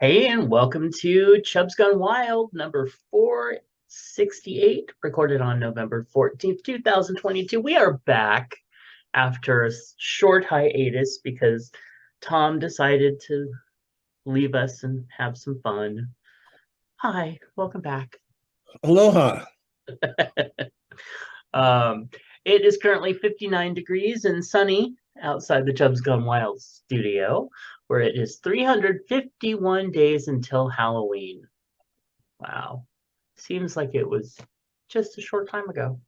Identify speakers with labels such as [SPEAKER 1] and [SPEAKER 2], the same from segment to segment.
[SPEAKER 1] Hey, and welcome to Chubs Gone Wild, number 468, recorded on November 14th, 2022. We are back after a short hiatus because Tom decided to leave us and have some fun. Hi, welcome back.
[SPEAKER 2] Aloha.
[SPEAKER 1] Um, it is currently 59 degrees and sunny outside the Chubs Gone Wild studio, where it is 351 days until Halloween. Wow. Seems like it was just a short time ago.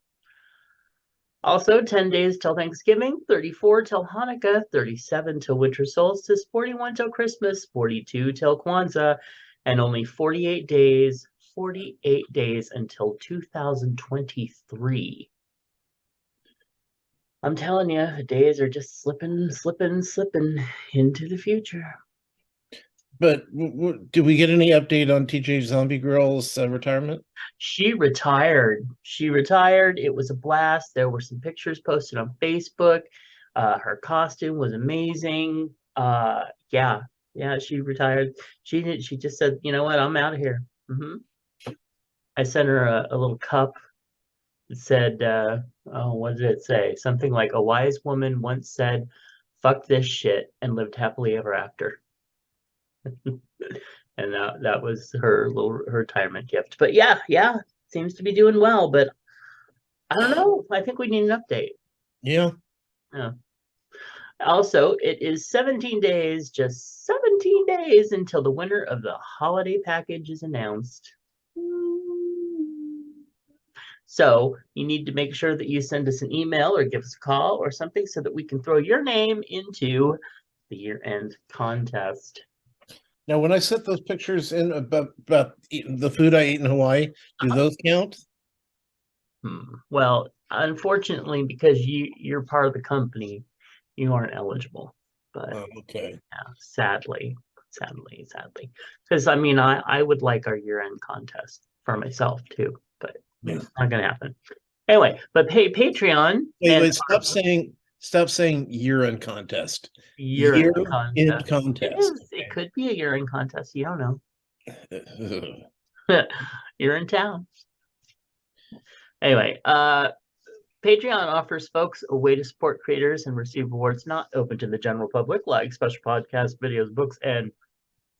[SPEAKER 1] Also, 10 days till Thanksgiving, 34 till Hanukkah, 37 till winter solstice, 41 till Christmas, 42 till Kwanzaa, and only 48 days until 2023. I'm telling you, the days are just slipping into the future.
[SPEAKER 2] But did we get any update on TJ Zombie Girl's retirement?
[SPEAKER 1] She retired. She retired. It was a blast. There were some pictures posted on Facebook. Her costume was amazing. Yeah, yeah, she retired. She just said, you know what, I'm out of here. I sent her a little cup. It said, oh, what did it say? Something like a wise woman once said, "Fuck this shit," and lived happily ever after. And that was her retirement gift. But yeah, seems to be doing well. But I don't know. I think we need an update.
[SPEAKER 2] Yeah.
[SPEAKER 1] Yeah. Also, it is 17 days, just 17 days until the winner of the holiday package is announced. So you need to make sure that you send us an email or give us a call or something so that we can throw your name into the year-end contest.
[SPEAKER 2] Now, when I set those pictures in about the food I ate in Hawaii, do
[SPEAKER 1] Uh-huh.
[SPEAKER 2] those count?
[SPEAKER 1] Well, unfortunately, because you're part of the company, you aren't eligible. But
[SPEAKER 2] Oh, okay.
[SPEAKER 1] yeah, sadly. Because I mean, I would like our year-end contest for myself too, but
[SPEAKER 2] Yeah.
[SPEAKER 1] it's not gonna happen. Anyway, but hey, Patreon
[SPEAKER 2] Wait,
[SPEAKER 1] and
[SPEAKER 2] wait. Stop saying year-end contest.
[SPEAKER 1] year-end
[SPEAKER 2] Year-end
[SPEAKER 1] contest. It
[SPEAKER 2] contest.
[SPEAKER 1] is. It could be a year-end contest. You don't know.
[SPEAKER 2] Okay.
[SPEAKER 1] You're in town. Anyway, Patreon offers folks a way to support creators and receive awards not open to the general public, like special podcasts, videos, books, and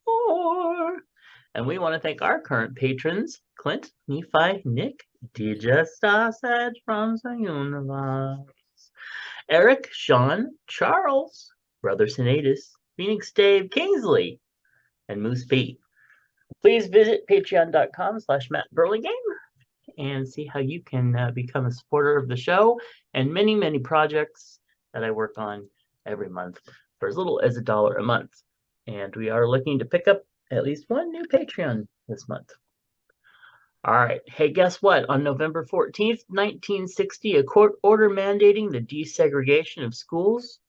[SPEAKER 1] more. And we want to thank our current patrons, Clint, Nephi, Nick, DJ Sausage from the Universe, Eric, Sean, Charles, Brother Sinatus, Phoenix Dave, Kingsley, and Moose B. Please visit patreon.com/Matt Burlingame and see how you can become a supporter of the show and many projects that I work on every month for as little as $1 a month. And we are looking to pick up at least one new Patreon this month. All right. Hey, guess what? On November 14th, 1960, a court order mandating the desegregation of schools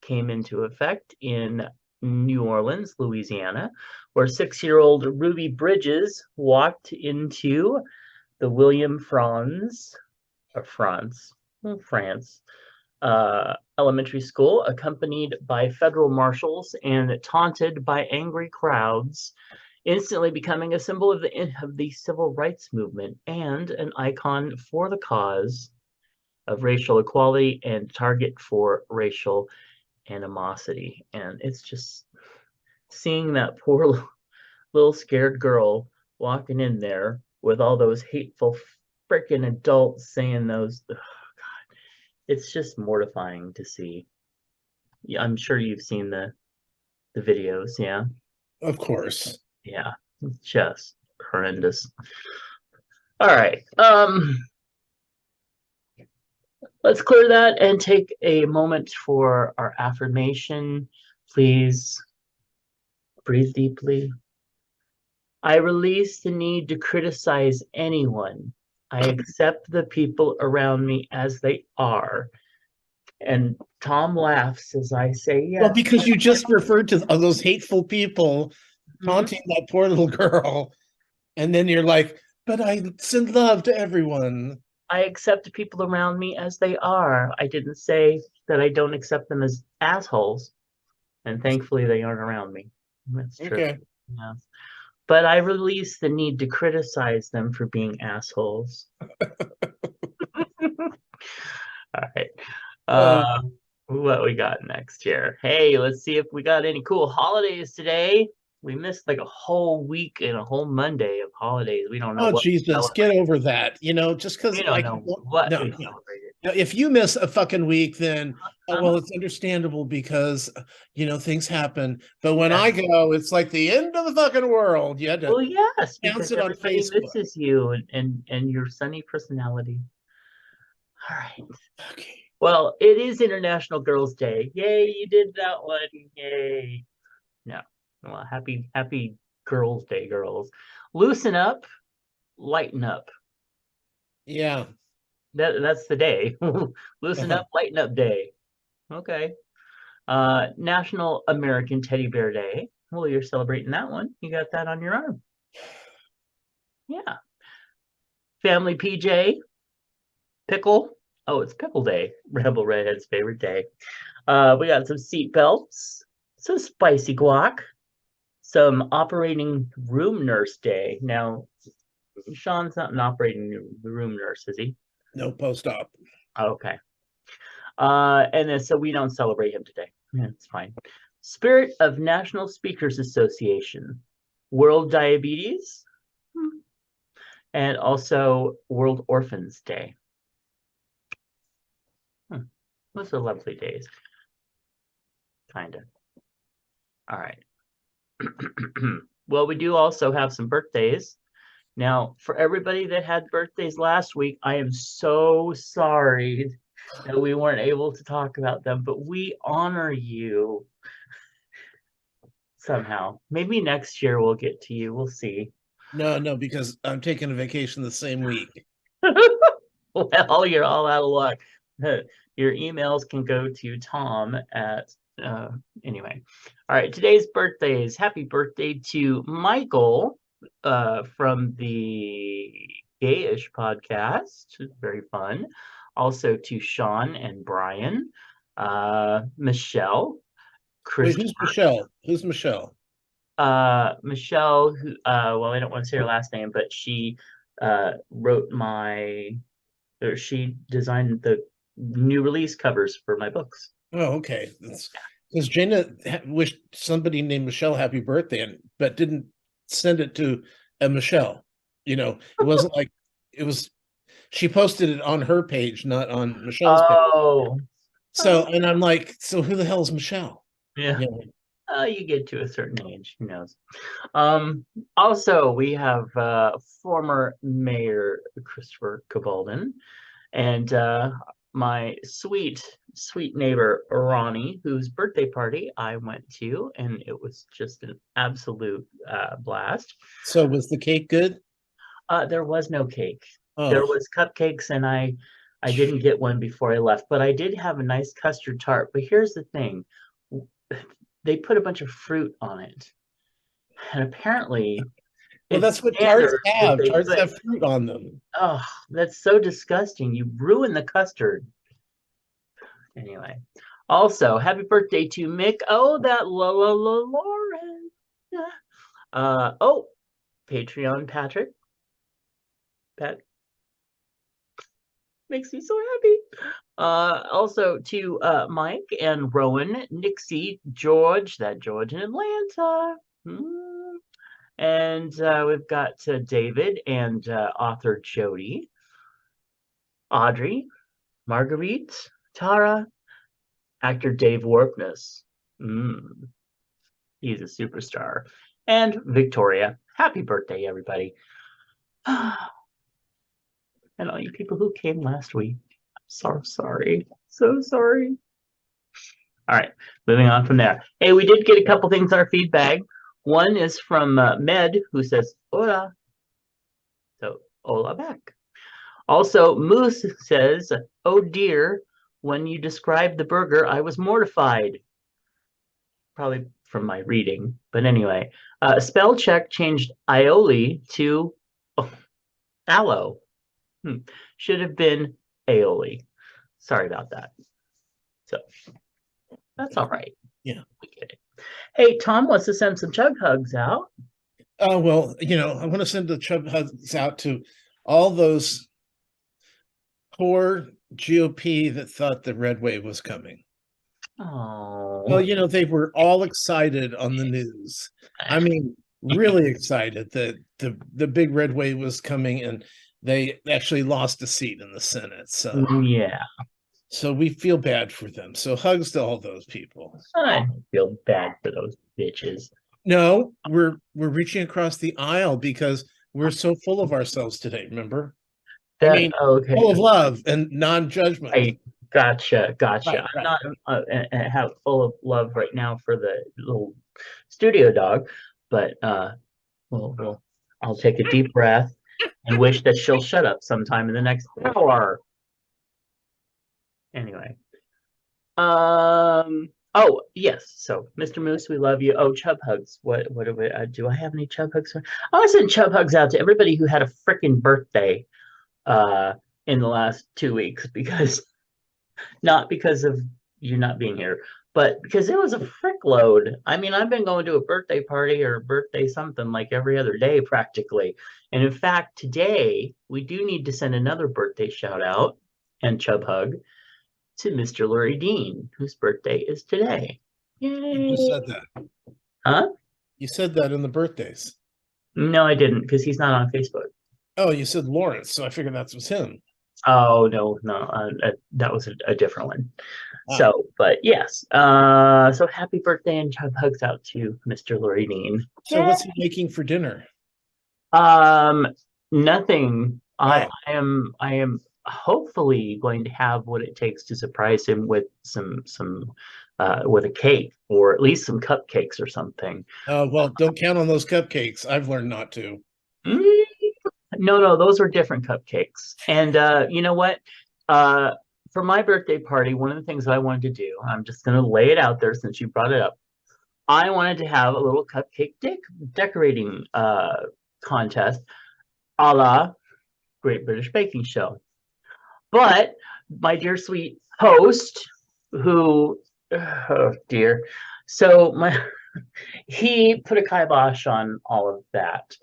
[SPEAKER 1] came into effect in New Orleans, Louisiana, where 6-year-old Ruby Bridges walked into the William Franz, or France, France, elementary school, accompanied by federal marshals and taunted by angry crowds, instantly becoming a symbol of the civil rights movement and an icon for the cause of racial equality and target for racial animosity. And it's just seeing that poor little scared girl walking in there with all those hateful freaking adults saying those. Oh God, it's just mortifying to see. Yeah, I'm sure you've seen the videos. Yeah,
[SPEAKER 2] Of course.
[SPEAKER 1] yeah, it's just horrendous. All right, let's clear that and take a moment for our affirmation. Please breathe deeply. I release the need to criticize anyone. I accept the people around me as they are. And Tom laughs as I say
[SPEAKER 2] Well,
[SPEAKER 1] yes.
[SPEAKER 2] because you just referred to those hateful people
[SPEAKER 1] Mhm.
[SPEAKER 2] taunting that poor little girl, and then you're like, "But I send love to everyone."
[SPEAKER 1] I accept the people around me as they are. I didn't say that I don't accept them as assholes. And thankfully, they aren't around me. That's true.
[SPEAKER 2] Okay.
[SPEAKER 1] Yeah. But I release the need to criticize them for being assholes. All right.
[SPEAKER 2] Uh,
[SPEAKER 1] What we got next here? Hey, let's see if we got any cool holidays today. We missed like a whole week and a whole Monday of holidays. We don't know
[SPEAKER 2] oh
[SPEAKER 1] what we
[SPEAKER 2] Jesus, get
[SPEAKER 1] celebrated.
[SPEAKER 2] over that. Just because
[SPEAKER 1] We don't
[SPEAKER 2] like
[SPEAKER 1] know what
[SPEAKER 2] no,
[SPEAKER 1] we
[SPEAKER 2] no.
[SPEAKER 1] celebrated.
[SPEAKER 2] Now, if you miss a fucking week, then oh
[SPEAKER 1] Uh-huh.
[SPEAKER 2] well, it's understandable because things happen. But when
[SPEAKER 1] Yeah.
[SPEAKER 2] I go, it's like the end of the fucking world. You had to
[SPEAKER 1] Well, yes,
[SPEAKER 2] announce
[SPEAKER 1] because
[SPEAKER 2] it on
[SPEAKER 1] everybody
[SPEAKER 2] Facebook.
[SPEAKER 1] misses you and your sunny personality. All right.
[SPEAKER 2] Okay.
[SPEAKER 1] Well, it is International Girls' Day. Yay, you did that one. Yay. No. Well, happy Girls' Day, girls. Loosen up, lighten up.
[SPEAKER 2] Yeah.
[SPEAKER 1] That's the day. Loosen
[SPEAKER 2] Uh-huh.
[SPEAKER 1] up, lighten up day. Okay. National American Teddy Bear Day. Well, you're celebrating that one. You got that on your arm. Yeah. Family PJ, pickle. Oh, it's pickle day. Rebel Redhead's favorite day. We got some seat belts, some spicy guac, some operating room nurse day. Now, Sean's not an operating room nurse, is he?
[SPEAKER 2] No post-op.
[SPEAKER 1] Okay. And then so we don't celebrate him today. Yeah, it's fine. Spirit of National Speakers Association, World Diabetes, and also World Orphans Day. Those are lovely days. Kind of. All right. Well, we do also have some birthdays. Now, for everybody that had birthdays last week, I am so sorry that we weren't able to talk about them, but we honor you somehow. Maybe next year we'll get to you. We'll see.
[SPEAKER 2] No, no, because I'm taking a vacation the same week.
[SPEAKER 1] Well, you're all out of luck. Your emails can go to Tom at anyway. All right, today's birthdays. Happy birthday to Michael from the Gayish podcast. Very fun. Also to Sean and Brian, Michelle,
[SPEAKER 2] Wait, who's
[SPEAKER 1] Christopher,
[SPEAKER 2] Michelle? Who's Michelle?
[SPEAKER 1] Michelle, who well, I don't want to say her last name, but she wrote my or she designed the new release covers for my books.
[SPEAKER 2] Oh, okay. Because Jana wished somebody named Michelle happy birthday, but didn't send it to a Michelle. It wasn't like it was. She posted it on her page, not on Michelle's page.
[SPEAKER 1] Oh,
[SPEAKER 2] So, and I'm like, so who the hell is Michelle?
[SPEAKER 1] yeah.
[SPEAKER 2] You know,
[SPEAKER 1] You get to a certain age, who knows? Um, Also, we have former Mayor Christopher Cabaldon and my sweet neighbor Ronnie, whose birthday party I went to, and it was just an absolute blast.
[SPEAKER 2] so was the cake good?
[SPEAKER 1] There was no cake. There
[SPEAKER 2] Oh,
[SPEAKER 1] was cupcakes, and I didn't get one before I left, but I did have a nice custard tart. But here's the thing. They put a bunch of fruit on it. And apparently
[SPEAKER 2] well,
[SPEAKER 1] it's
[SPEAKER 2] that's what tarts
[SPEAKER 1] standard that
[SPEAKER 2] have.
[SPEAKER 1] they
[SPEAKER 2] Tarts
[SPEAKER 1] put,
[SPEAKER 2] have fruit on them.
[SPEAKER 1] oh, that's so disgusting. You ruin the custard. Anyway. Also, happy birthday to Mick. Oh, that Lauren. Oh, Patreon Patrick. Pat makes me so happy. Also to Mike and Rowan, Nixie, George, that George in Atlanta. Mm. And we've got David and author Jody, Audrey, Marguerite, Tara, actor Dave Warpness. Mm, he's a superstar. And Victoria. Happy birthday, everybody. And all you people who came last week. I'm so sorry. So sorry. All right, moving on from there. Hey, we did get a couple things in our feedback. One is from Med, who says, hola. So, hola back. Also, Moose says, oh dear, when you described the burger, I was mortified. Probably from my reading. But anyway, spell check changed aioli to oh, aloe. Should have been aioli. Sorry about that. So that's all right.
[SPEAKER 2] Yeah.
[SPEAKER 1] We get it. Hey, Tom wants to send some chug hugs out.
[SPEAKER 2] Oh, well, I want to send the Chub hugs out to all those poor GOP that thought the red wave was coming. Well,
[SPEAKER 1] Oh,
[SPEAKER 2] they were all excited on the news. I mean, really excited that the big red wave was coming, and they actually lost a seat in the Senate.
[SPEAKER 1] yeah.
[SPEAKER 2] So we feel bad for them. So hugs to all those people.
[SPEAKER 1] I feel bad for those bitches.
[SPEAKER 2] No, we're reaching across the aisle because we're so full of ourselves today, remember? I
[SPEAKER 1] That
[SPEAKER 2] mean,
[SPEAKER 1] okay.
[SPEAKER 2] full of love and non-judgment.
[SPEAKER 1] I gotcha.
[SPEAKER 2] Right,
[SPEAKER 1] I'm
[SPEAKER 2] right.
[SPEAKER 1] not have full of love right now for the little studio dog, but well, I'll take a deep breath and wish that she'll shut up sometime in the next hour. Anyway, oh yes. So, Mr. Moose, we love you. Oh, chub hugs. What do we? Do I have any chub hugs? I want to send chub hugs out to everybody who had a freaking birthday uh in the last 2 weeks because not because of you not being here, but because it was a frick load. I mean, I've been going to a birthday party or a birthday something like every other day practically. And in fact, today we do need to send another birthday shout out and chub hug to Mr. Lurie Dean, whose birthday is today.
[SPEAKER 2] You just
[SPEAKER 1] Yay.
[SPEAKER 2] said that.
[SPEAKER 1] Huh?
[SPEAKER 2] You said that in the birthdays.
[SPEAKER 1] No, I didn't because he's not on Facebook.
[SPEAKER 2] Oh, you said Lawrence, so I figured that was him.
[SPEAKER 1] Oh, no, that was a different one.
[SPEAKER 2] Ah,
[SPEAKER 1] So, but yes, so happy birthday and chub hugs out to Mr. Lurie Dean.
[SPEAKER 2] so
[SPEAKER 1] Yeah.
[SPEAKER 2] what's he making for dinner?
[SPEAKER 1] Um, Nothing. I,
[SPEAKER 2] Oh,
[SPEAKER 1] I am hopefully going to have what it takes to surprise him with with a cake or at least some cupcakes or something.
[SPEAKER 2] well, don't count on those cupcakes. I've learned not to.
[SPEAKER 1] Mm, no, those are different cupcakes. And you know what? Uh, for my birthday party, one of the things I wanted to do, I'm just going to lay it out there since you brought it up. I wanted to have a little cupcake decorating contest a la Great British Baking Show. But my dear sweet host, who, oh dear, so he put a kibosh on all of that.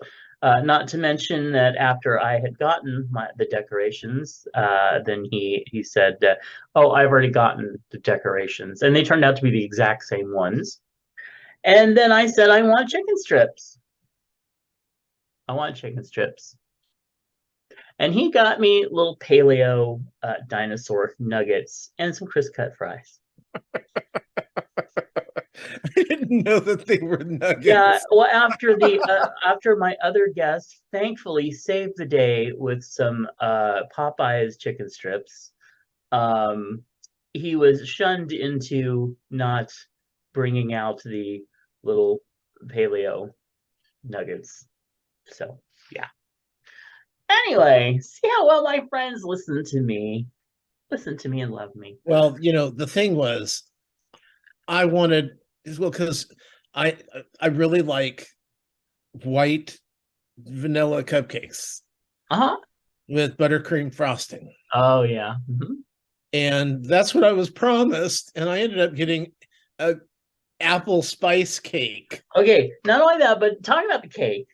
[SPEAKER 1] Not to mention that after I had gotten the decorations, then he said, "Oh, I've already gotten the decorations," and they turned out to be the exact same ones. And then I said, "I want chicken strips. I want chicken strips." And he got me little paleo dinosaur nuggets and some crisp cut fries.
[SPEAKER 2] I didn't know that they were
[SPEAKER 1] Yeah,
[SPEAKER 2] nuggets.
[SPEAKER 1] well, after my other guest thankfully saved the day with some Popeyes chicken strips, um, he was shunned into not bringing out the little paleo nuggets. So yeah. Anyway, see how well my friends listen to me and love me.
[SPEAKER 2] Well, the thing was, I wanted because I I really like white vanilla cupcakes
[SPEAKER 1] Uh-huh.
[SPEAKER 2] with buttercream frosting.
[SPEAKER 1] Oh yeah. Mhm.
[SPEAKER 2] And that's what I was promised. And I ended up getting a apple spice cake.
[SPEAKER 1] Okay, not only that, but talking about the cake,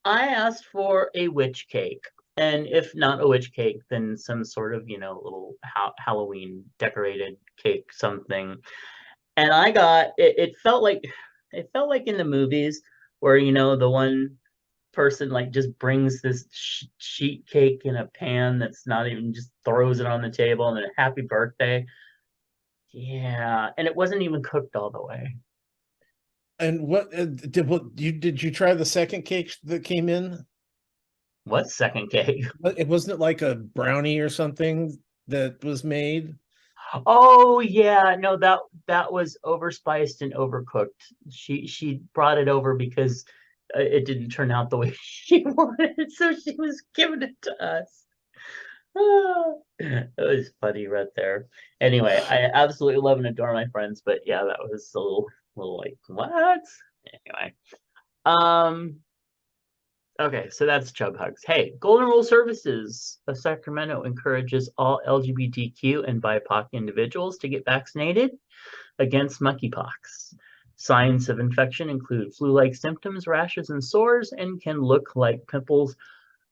[SPEAKER 1] I asked for a witch cake. And if not a witch cake, then some sort of, little Halloween decorated cake, something. And I got it, it felt like in the movies where, the one person like just brings this sheet cake in a pan that's not even just throws it on the table and then happy birthday. Yeah, and it wasn't even cooked all the way.
[SPEAKER 2] And did you try the second cake that came in?
[SPEAKER 1] What second cake?
[SPEAKER 2] It wasn't like a brownie or something that was made.
[SPEAKER 1] Oh yeah, no, that was overspiced and overcooked. She brought it over because it didn't turn out the way she wanted, so she was giving it to us. Oh, it was funny right there. Anyway, I absolutely love and adore my friends, but yeah, that was a little like what? Anyway, um, okay, so that's Chub Hugs. Hey, Golden Rule Services of Sacramento encourages all LGBTQ and BIPOC individuals to get vaccinated against monkeypox. Signs of infection include flu-like symptoms, rashes, and sores, and can look like pimples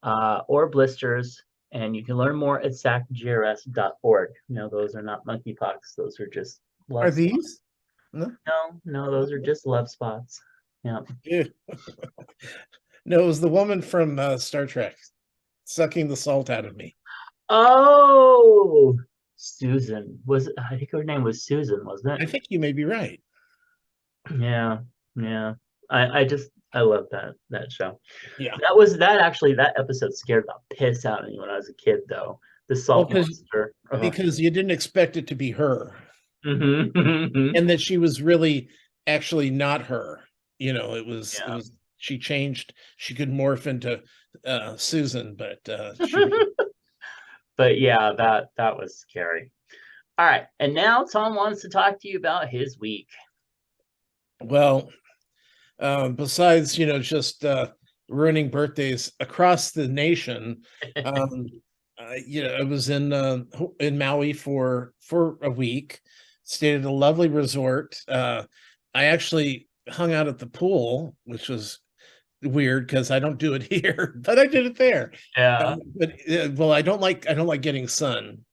[SPEAKER 1] or blisters. And you can learn more at sacgrs.org. No, those are not monkeypox. Those are just
[SPEAKER 2] Are
[SPEAKER 1] love spots.
[SPEAKER 2] these? No.
[SPEAKER 1] No, those are just love spots. Yeah.
[SPEAKER 2] Ew. No, it was the woman from Star Trek sucking the salt out of me.
[SPEAKER 1] Oh, Susan was. I think her name was Susan, wasn't
[SPEAKER 2] I
[SPEAKER 1] it?
[SPEAKER 2] think you may be right.
[SPEAKER 1] Yeah, yeah. I love that show.
[SPEAKER 2] Yeah.
[SPEAKER 1] That episode scared the piss out of me when I was a kid, though. The
[SPEAKER 2] Well,
[SPEAKER 1] salt monster. Ugh.
[SPEAKER 2] because you didn't expect it to be her,
[SPEAKER 1] Mhm.
[SPEAKER 2] and that she was really actually not her.
[SPEAKER 1] Yeah.
[SPEAKER 2] She changed. She could morph into Susan, but she became.
[SPEAKER 1] But yeah, that was scary. All right, and now Tom wants to talk to you about his week.
[SPEAKER 2] Well, besides just ruining birthdays across the nation, um, I was in Maui for a week, stayed at a lovely resort. I actually hung out at the pool, which was weird because I don't do it here, but I did it there.
[SPEAKER 1] Yeah,
[SPEAKER 2] But well, I don't like getting sun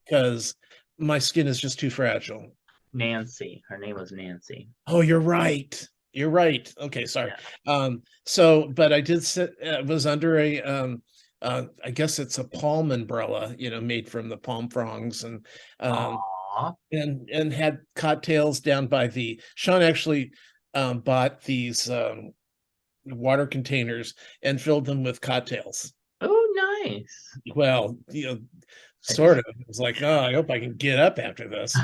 [SPEAKER 2] because my skin is just too fragile.
[SPEAKER 1] Nancy. Her name was Nancy.
[SPEAKER 2] Oh, you're right. You're right. Okay, sorry.
[SPEAKER 1] Yeah.
[SPEAKER 2] But I did sit, was under I guess it's a palm umbrella, made from the palm fronds,
[SPEAKER 1] Aw.
[SPEAKER 2] and had cocktails down by Sean actually bought these water containers and filled them with cocktails.
[SPEAKER 1] Oh, nice.
[SPEAKER 2] Well, sort of. It was like, oh, I hope I can get up after this.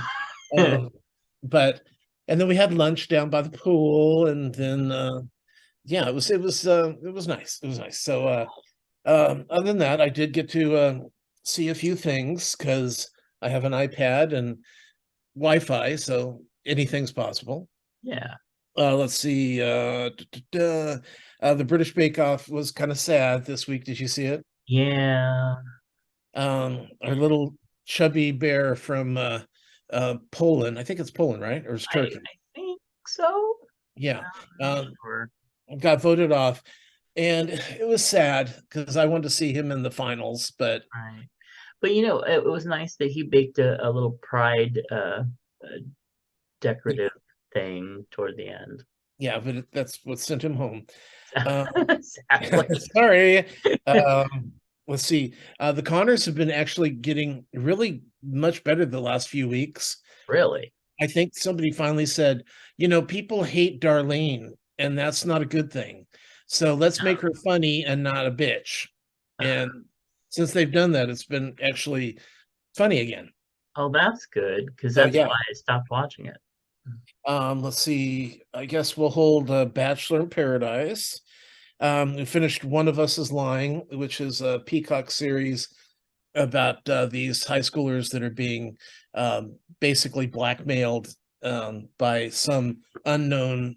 [SPEAKER 2] Um, but and then we had lunch down by the pool, and then yeah, it was nice. It was nice. So other than that, I did get to see a few things because I have an iPad and Wi-Fi, so anything's possible.
[SPEAKER 1] Yeah.
[SPEAKER 2] Let's see. The British Bake Off was kind of sad this week. Did you see it?
[SPEAKER 1] Yeah.
[SPEAKER 2] Our little chubby bear from Poland. I think it's Poland, right? Or it's
[SPEAKER 1] I
[SPEAKER 2] Turkey.
[SPEAKER 1] think so.
[SPEAKER 2] Yeah.
[SPEAKER 1] I'm not
[SPEAKER 2] Um,
[SPEAKER 1] sure.
[SPEAKER 2] got voted off. And it was sad because I wanted to see him in the finals, but
[SPEAKER 1] Right. But it was nice that he baked a little pride decorative thing toward the end.
[SPEAKER 2] yeah, but that's what sent him home. Um,
[SPEAKER 1] Sadly.
[SPEAKER 2] sorry. Let's see. The Connors have been actually getting really much better the last few weeks.
[SPEAKER 1] Really?
[SPEAKER 2] I think somebody finally said, people hate Darlene, and that's not a good thing. So let's make her funny and not a bitch. And since they've done that, it's been actually funny again.
[SPEAKER 1] Oh, that's good because
[SPEAKER 2] So
[SPEAKER 1] that's
[SPEAKER 2] yeah.
[SPEAKER 1] why I stopped watching it.
[SPEAKER 2] Let's see. I guess we'll hold Bachelor in Paradise. We finished One of Us is Lying, which is a Peacock series about these high schoolers that are being basically blackmailed by some unknown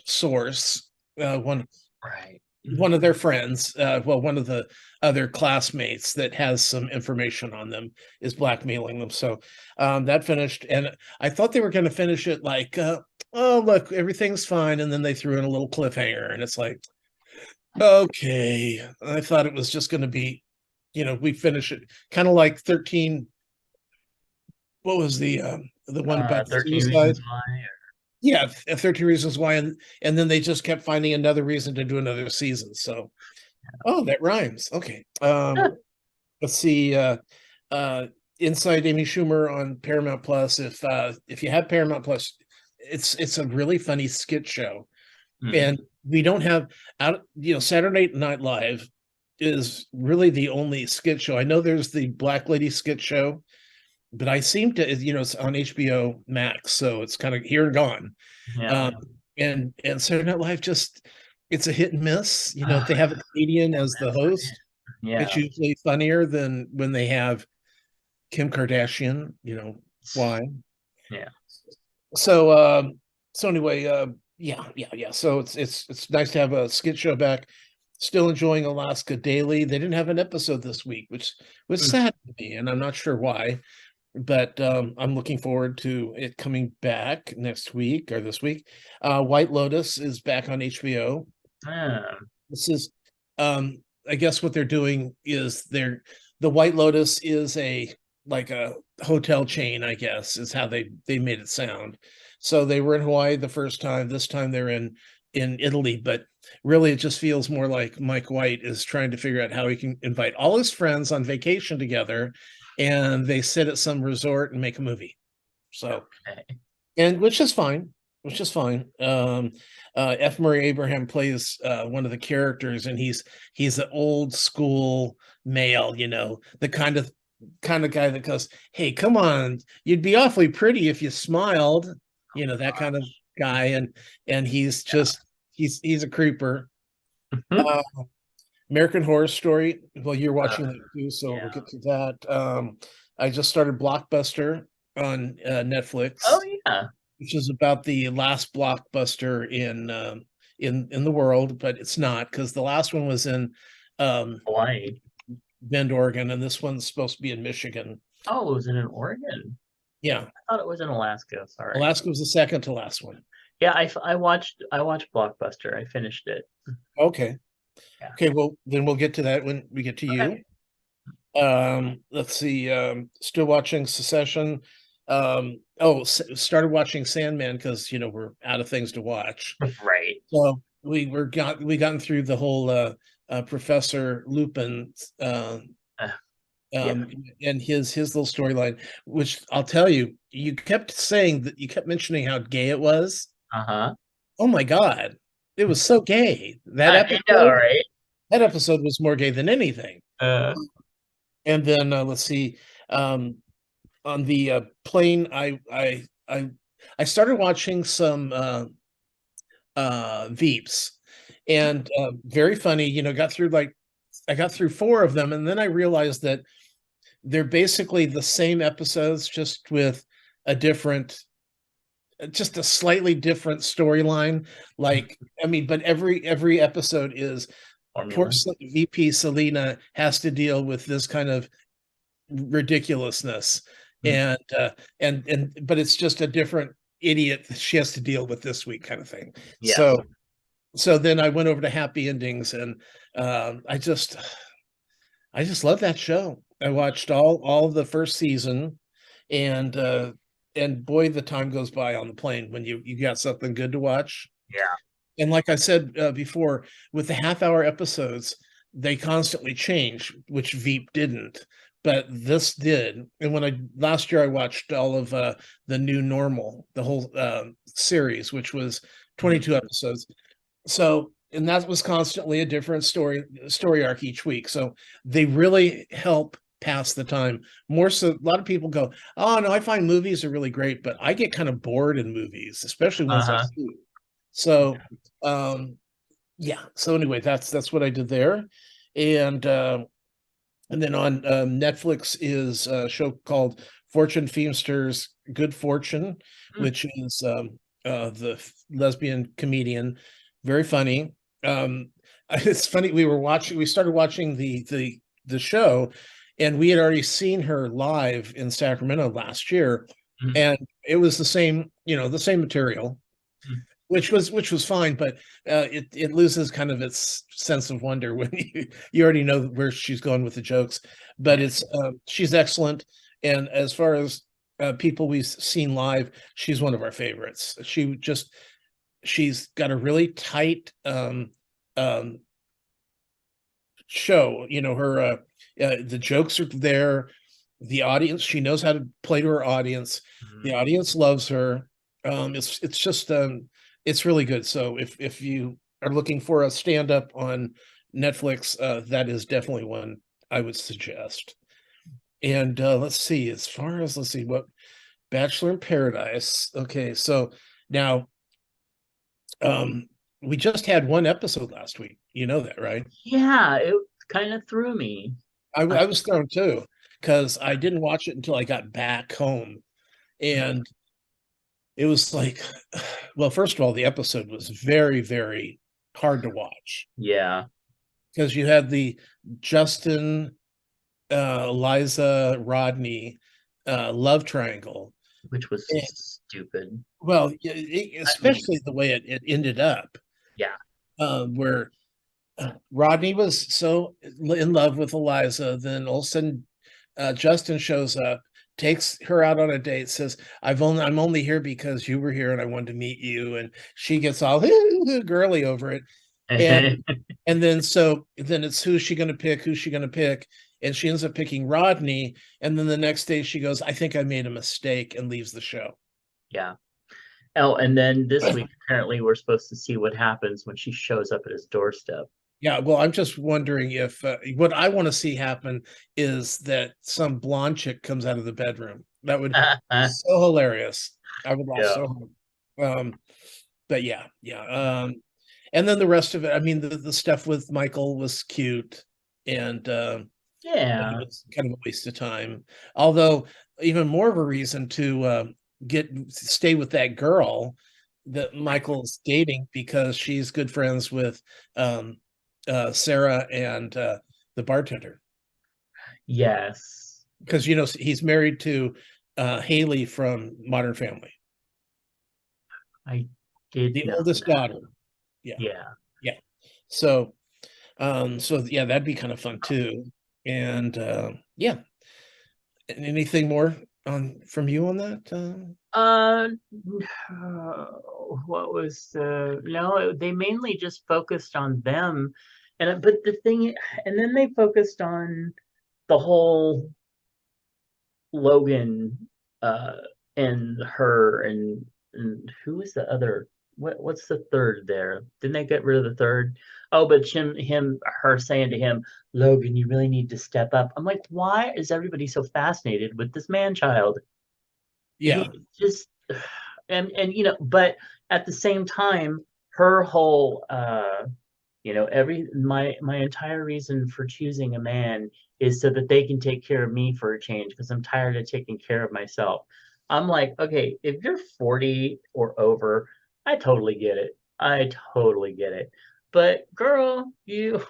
[SPEAKER 2] source.
[SPEAKER 1] Right.
[SPEAKER 2] One of their friends, one of the other classmates that has some information on them is blackmailing them. So that finished, and I thought they were going to finish it like, oh look, everything's fine, and then they threw in a little cliffhanger, and it's like, okay. I thought it was just going to be, we finish it kind of like 13. What was the one about
[SPEAKER 1] 13
[SPEAKER 2] suicide?
[SPEAKER 1] Reasons Why.
[SPEAKER 2] Yeah, 13 Reasons Why, and then they just kept finding another reason to do another season. So, oh, that rhymes. Okay. Let's see. Inside Amy Schumer on Paramount Plus. If you have Paramount Plus, it's a really funny skit show, and we don't have Saturday Night Live is really the only skit show. I know there's the Black Lady skit show, but I seem to, it's on HBO Max, so it's kind of here and gone.
[SPEAKER 1] Yeah.
[SPEAKER 2] And Saturday Night Live it's a hit and miss. If they have a comedian as the host,
[SPEAKER 1] Yeah.
[SPEAKER 2] it's usually funnier than when they have Kim Kardashian. Why?
[SPEAKER 1] Yeah.
[SPEAKER 2] So anyway, yeah. So it's nice to have a skit show back. Still enjoying Alaska Daily. They didn't have an episode this week, which was sad to me, and I'm not sure why. but I'm looking forward to it coming back next week or this week. White Lotus is back on HBO.
[SPEAKER 1] Ah,
[SPEAKER 2] This is, I guess what they're doing is the White Lotus is a like a hotel chain, I guess, is how they made it sound. So they were in Hawaii the first time. This time they're in Italy, but really it just feels more like Mike White is trying to figure out how he can invite all his friends on vacation together, and they sit at some resort and make a movie. So,
[SPEAKER 1] okay.
[SPEAKER 2] and which is fine, which is fine. F. Murray Abraham plays one of the characters, and he's an old school male, the kind of guy that goes, "Hey, come on, you'd be awfully pretty if you smiled," that kind of guy, and he's just he's a creeper.
[SPEAKER 1] Mhm.
[SPEAKER 2] Uh, American Horror Story. Well, you're
[SPEAKER 1] Uh,
[SPEAKER 2] watching that too, so we'll
[SPEAKER 1] yeah.
[SPEAKER 2] get to that. I just started Blockbuster on Netflix,
[SPEAKER 1] Oh yeah.
[SPEAKER 2] which is about the last blockbuster in the world, but it's not because the last one was in um,
[SPEAKER 1] Hawaii.
[SPEAKER 2] Bend, Oregon, and this one's supposed to be in Michigan.
[SPEAKER 1] Oh, was it in Oregon?
[SPEAKER 2] Yeah,
[SPEAKER 1] I thought it was in Alaska. Sorry.
[SPEAKER 2] Alaska was the second to last one.
[SPEAKER 1] Yeah, I watched Blockbuster. I finished it.
[SPEAKER 2] Okay,
[SPEAKER 1] Yeah.
[SPEAKER 2] okay. Well, then we'll get to that when we get to you.
[SPEAKER 1] Okay.
[SPEAKER 2] Let's see. Still watching Secession. Started watching Sandman because we're out of things to watch.
[SPEAKER 1] Right.
[SPEAKER 2] So we gotten through the whole Professor Lupin
[SPEAKER 1] Uh, yeah.
[SPEAKER 2] um, and his little storyline, which I'll tell you, you kept saying that you kept mentioning how gay it was.
[SPEAKER 1] Uh-huh.
[SPEAKER 2] Oh my God, it was so gay.
[SPEAKER 1] I know, right?
[SPEAKER 2] That episode was more gay than anything.
[SPEAKER 1] Uh,
[SPEAKER 2] And then let's see, um, on the plane, I started watching some Veeps, and very funny. I got through four of them, and then I realized that they're basically the same episodes, just with a different, just a slightly different storyline. Like, I mean, but every episode is poor
[SPEAKER 1] formula.
[SPEAKER 2] VP Selena has to deal with this kind of ridiculousness,
[SPEAKER 1] Mm.
[SPEAKER 2] and but it's just a different idiot that she has to deal with this week, kind of thing.
[SPEAKER 1] Yes.
[SPEAKER 2] So then I went over to Happy Endings, and I just love that show. I watched all of the first season, and boy, the time goes by on the plane when you got something good to watch.
[SPEAKER 1] Yeah.
[SPEAKER 2] And like I said before, with the half-hour episodes, they constantly change, which Veep didn't, but this did. And when I last year I watched all of the New Normal, the whole series, which was
[SPEAKER 1] Mhm.
[SPEAKER 2] 22 episodes. So, and that was constantly a different story arc each week. So they really help pass the time more. So a lot of people go, "Oh no, I find movies are really great, but I get kind of bored in movies, especially ones I
[SPEAKER 1] Uh-huh.
[SPEAKER 2] see." So, um, yeah. So anyway, that's what I did there, and then on Netflix is a show called Fortune Feimster's Good Fortune,
[SPEAKER 1] Mm.
[SPEAKER 2] which is the lesbian comedian, very funny. Um, it's funny, we started watching the show, and we had already seen her live in Sacramento last year,
[SPEAKER 1] Mm.
[SPEAKER 2] and it was the same material,
[SPEAKER 1] Mm.
[SPEAKER 2] which was fine, but it loses kind of its sense of wonder when you already know where she's going with the jokes. But
[SPEAKER 1] Yeah.
[SPEAKER 2] it's she's excellent, and as far as people we've seen live, she's one of our favorites. She's got a really tight um, show. Her the jokes are there. The audience, she knows how to play to her audience. The
[SPEAKER 1] Mhm.
[SPEAKER 2] audience loves her. It's just it's really good. So if you are looking for a stand up on Netflix, that is definitely one I would suggest. And let's see what Bachelor in Paradise. Okay, so now um we just had one episode last week. You know that, right?
[SPEAKER 1] Yeah, it kind of threw me. Uh,
[SPEAKER 2] I was thrown too because I didn't watch it until I got back home, and it was like, well, first of all, the episode was very, very hard to watch
[SPEAKER 1] yeah.
[SPEAKER 2] because you had the Justin, Liza, Rodney love triangle.
[SPEAKER 1] which was
[SPEAKER 2] And,
[SPEAKER 1] stupid.
[SPEAKER 2] well,
[SPEAKER 1] I mean,
[SPEAKER 2] especially the way it ended up,
[SPEAKER 1] yeah.
[SPEAKER 2] where Rodney was so in love with Eliza, then all of a sudden Justin shows up, takes her out on a date, says, I'm only here because you were here and I wanted to meet you. And she gets all girly over it. And then it's who's she gonna pick? Who's she gonna pick? And she ends up picking Rodney. And then the next day she goes, I think I made a mistake, and leaves the show.
[SPEAKER 1] Yeah. Oh, and then this week apparently we're supposed to see what happens when she shows up at his doorstep.
[SPEAKER 2] Yeah, well, I'm just wondering if what I want to see happen is that some blonde chick comes out of the bedroom. That would be so hilarious. I would laugh
[SPEAKER 1] Yeah.
[SPEAKER 2] so hard. But yeah. And then the rest of it, I mean, the stuff with Michael was cute, and but it
[SPEAKER 1] Yeah.
[SPEAKER 2] was kind of a waste of time. Although, even more of a reason to stay with that girl that Michael's dating, because she's good friends with um, Sarah and the bartender.
[SPEAKER 1] Yes.
[SPEAKER 2] Because he's married to Haley from Modern Family,
[SPEAKER 1] I did
[SPEAKER 2] the
[SPEAKER 1] know
[SPEAKER 2] oldest
[SPEAKER 1] that.
[SPEAKER 2] daughter. Yeah,
[SPEAKER 1] Yeah.
[SPEAKER 2] yeah. So, so yeah, that'd be kind of fun too. And yeah, anything more on from you on that?
[SPEAKER 1] What was no, they mainly just focused on them. But the thing, and then they focused on the whole Logan, uh, and her, and who was the other? What's the third there? Didn't they get rid of the third? Oh, but her saying to him, Logan, you really need to step up. I'm like, why is everybody so fascinated with this man child? He
[SPEAKER 2] Yeah,
[SPEAKER 1] just, and but at the same time, her whole every my entire reason for choosing a man is so that they can take care of me for a change, because I'm tired of taking care of myself. I'm like, okay, if you're 40 or over, I totally get it. I totally get it. But girl, you're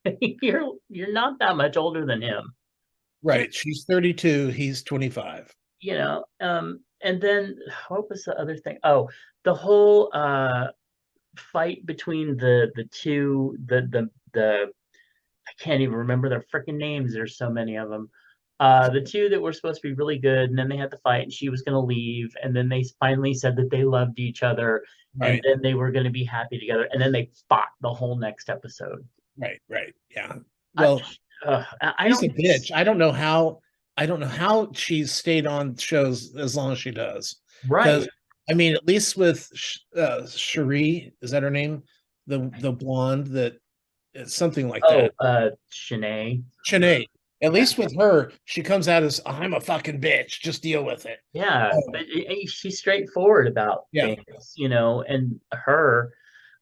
[SPEAKER 1] not that much older than him.
[SPEAKER 2] right. She's 32. He's 25.
[SPEAKER 1] And then what was the other thing? Oh, the whole fight between the two, the I can't even remember their freaking names. There's so many of them. The two that were supposed to be really good, and then they had the fight, and she was going to leave, and then they finally said that they loved each other, and
[SPEAKER 2] Right,
[SPEAKER 1] then they were going to be happy together, and then they fought the whole next episode.
[SPEAKER 2] right. Yeah.
[SPEAKER 1] I,
[SPEAKER 2] Well,
[SPEAKER 1] I
[SPEAKER 2] she's
[SPEAKER 1] don't
[SPEAKER 2] a bitch. I don't know how she's stayed on shows as long as she does. Because
[SPEAKER 1] right.
[SPEAKER 2] I mean, at least with Cherie, is that her name? The blonde that it's something like
[SPEAKER 1] Oh,
[SPEAKER 2] that.
[SPEAKER 1] Shanae.
[SPEAKER 2] Shanae. At
[SPEAKER 1] Yeah,
[SPEAKER 2] least with her, she comes out as I'm a fucking bitch. Just deal with it.
[SPEAKER 1] yeah, but
[SPEAKER 2] Oh,
[SPEAKER 1] she's straightforward about
[SPEAKER 2] yeah.
[SPEAKER 1] things, and her.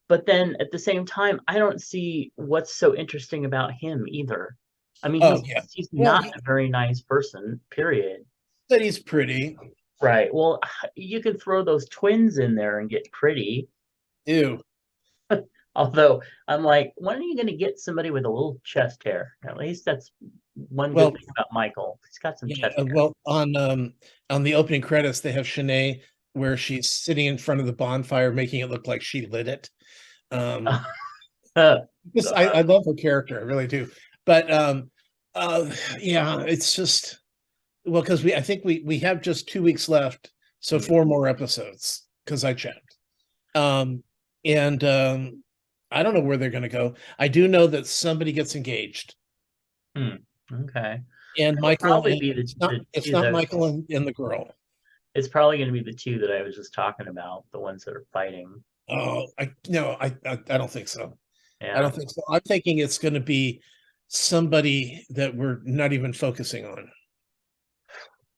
[SPEAKER 1] But then at the same time, I don't see what's so interesting about him either. I mean,
[SPEAKER 2] Oh
[SPEAKER 1] he's
[SPEAKER 2] yeah.
[SPEAKER 1] he's
[SPEAKER 2] Well,
[SPEAKER 1] not a very nice person, period.
[SPEAKER 2] that he's pretty.
[SPEAKER 1] Right. Well, you can throw those twins in there and get pretty.
[SPEAKER 2] Ew.
[SPEAKER 1] Although I'm like, when are you going to get somebody with a little chest hair? At least that's one good
[SPEAKER 2] Well,
[SPEAKER 1] thing about Michael. He's got some
[SPEAKER 2] yeah,
[SPEAKER 1] chest hair.
[SPEAKER 2] well, on the opening credits, they have Shanae where she's sitting in front of the bonfire, making it look like she lit it. Um,
[SPEAKER 1] Oh,
[SPEAKER 2] because
[SPEAKER 1] God.
[SPEAKER 2] I love her character, I really do. But yeah, it's just well, because I think we have just 2 weeks left, so
[SPEAKER 1] Mm,
[SPEAKER 2] 4 more episodes because I checked. Um, and I don't know where they're going to go. I do know that somebody gets engaged,
[SPEAKER 1] mm, okay.
[SPEAKER 2] and
[SPEAKER 1] It'll
[SPEAKER 2] Michael,
[SPEAKER 1] probably
[SPEAKER 2] and
[SPEAKER 1] be the
[SPEAKER 2] it's
[SPEAKER 1] two
[SPEAKER 2] not
[SPEAKER 1] that
[SPEAKER 2] Michael and the girl.
[SPEAKER 1] it's probably going to be the two that I was just talking about, the ones that are fighting.
[SPEAKER 2] Oh, I no, I don't think so. I
[SPEAKER 1] Yeah,
[SPEAKER 2] don't think so. I'm thinking it's going to be somebody that we're not even focusing on.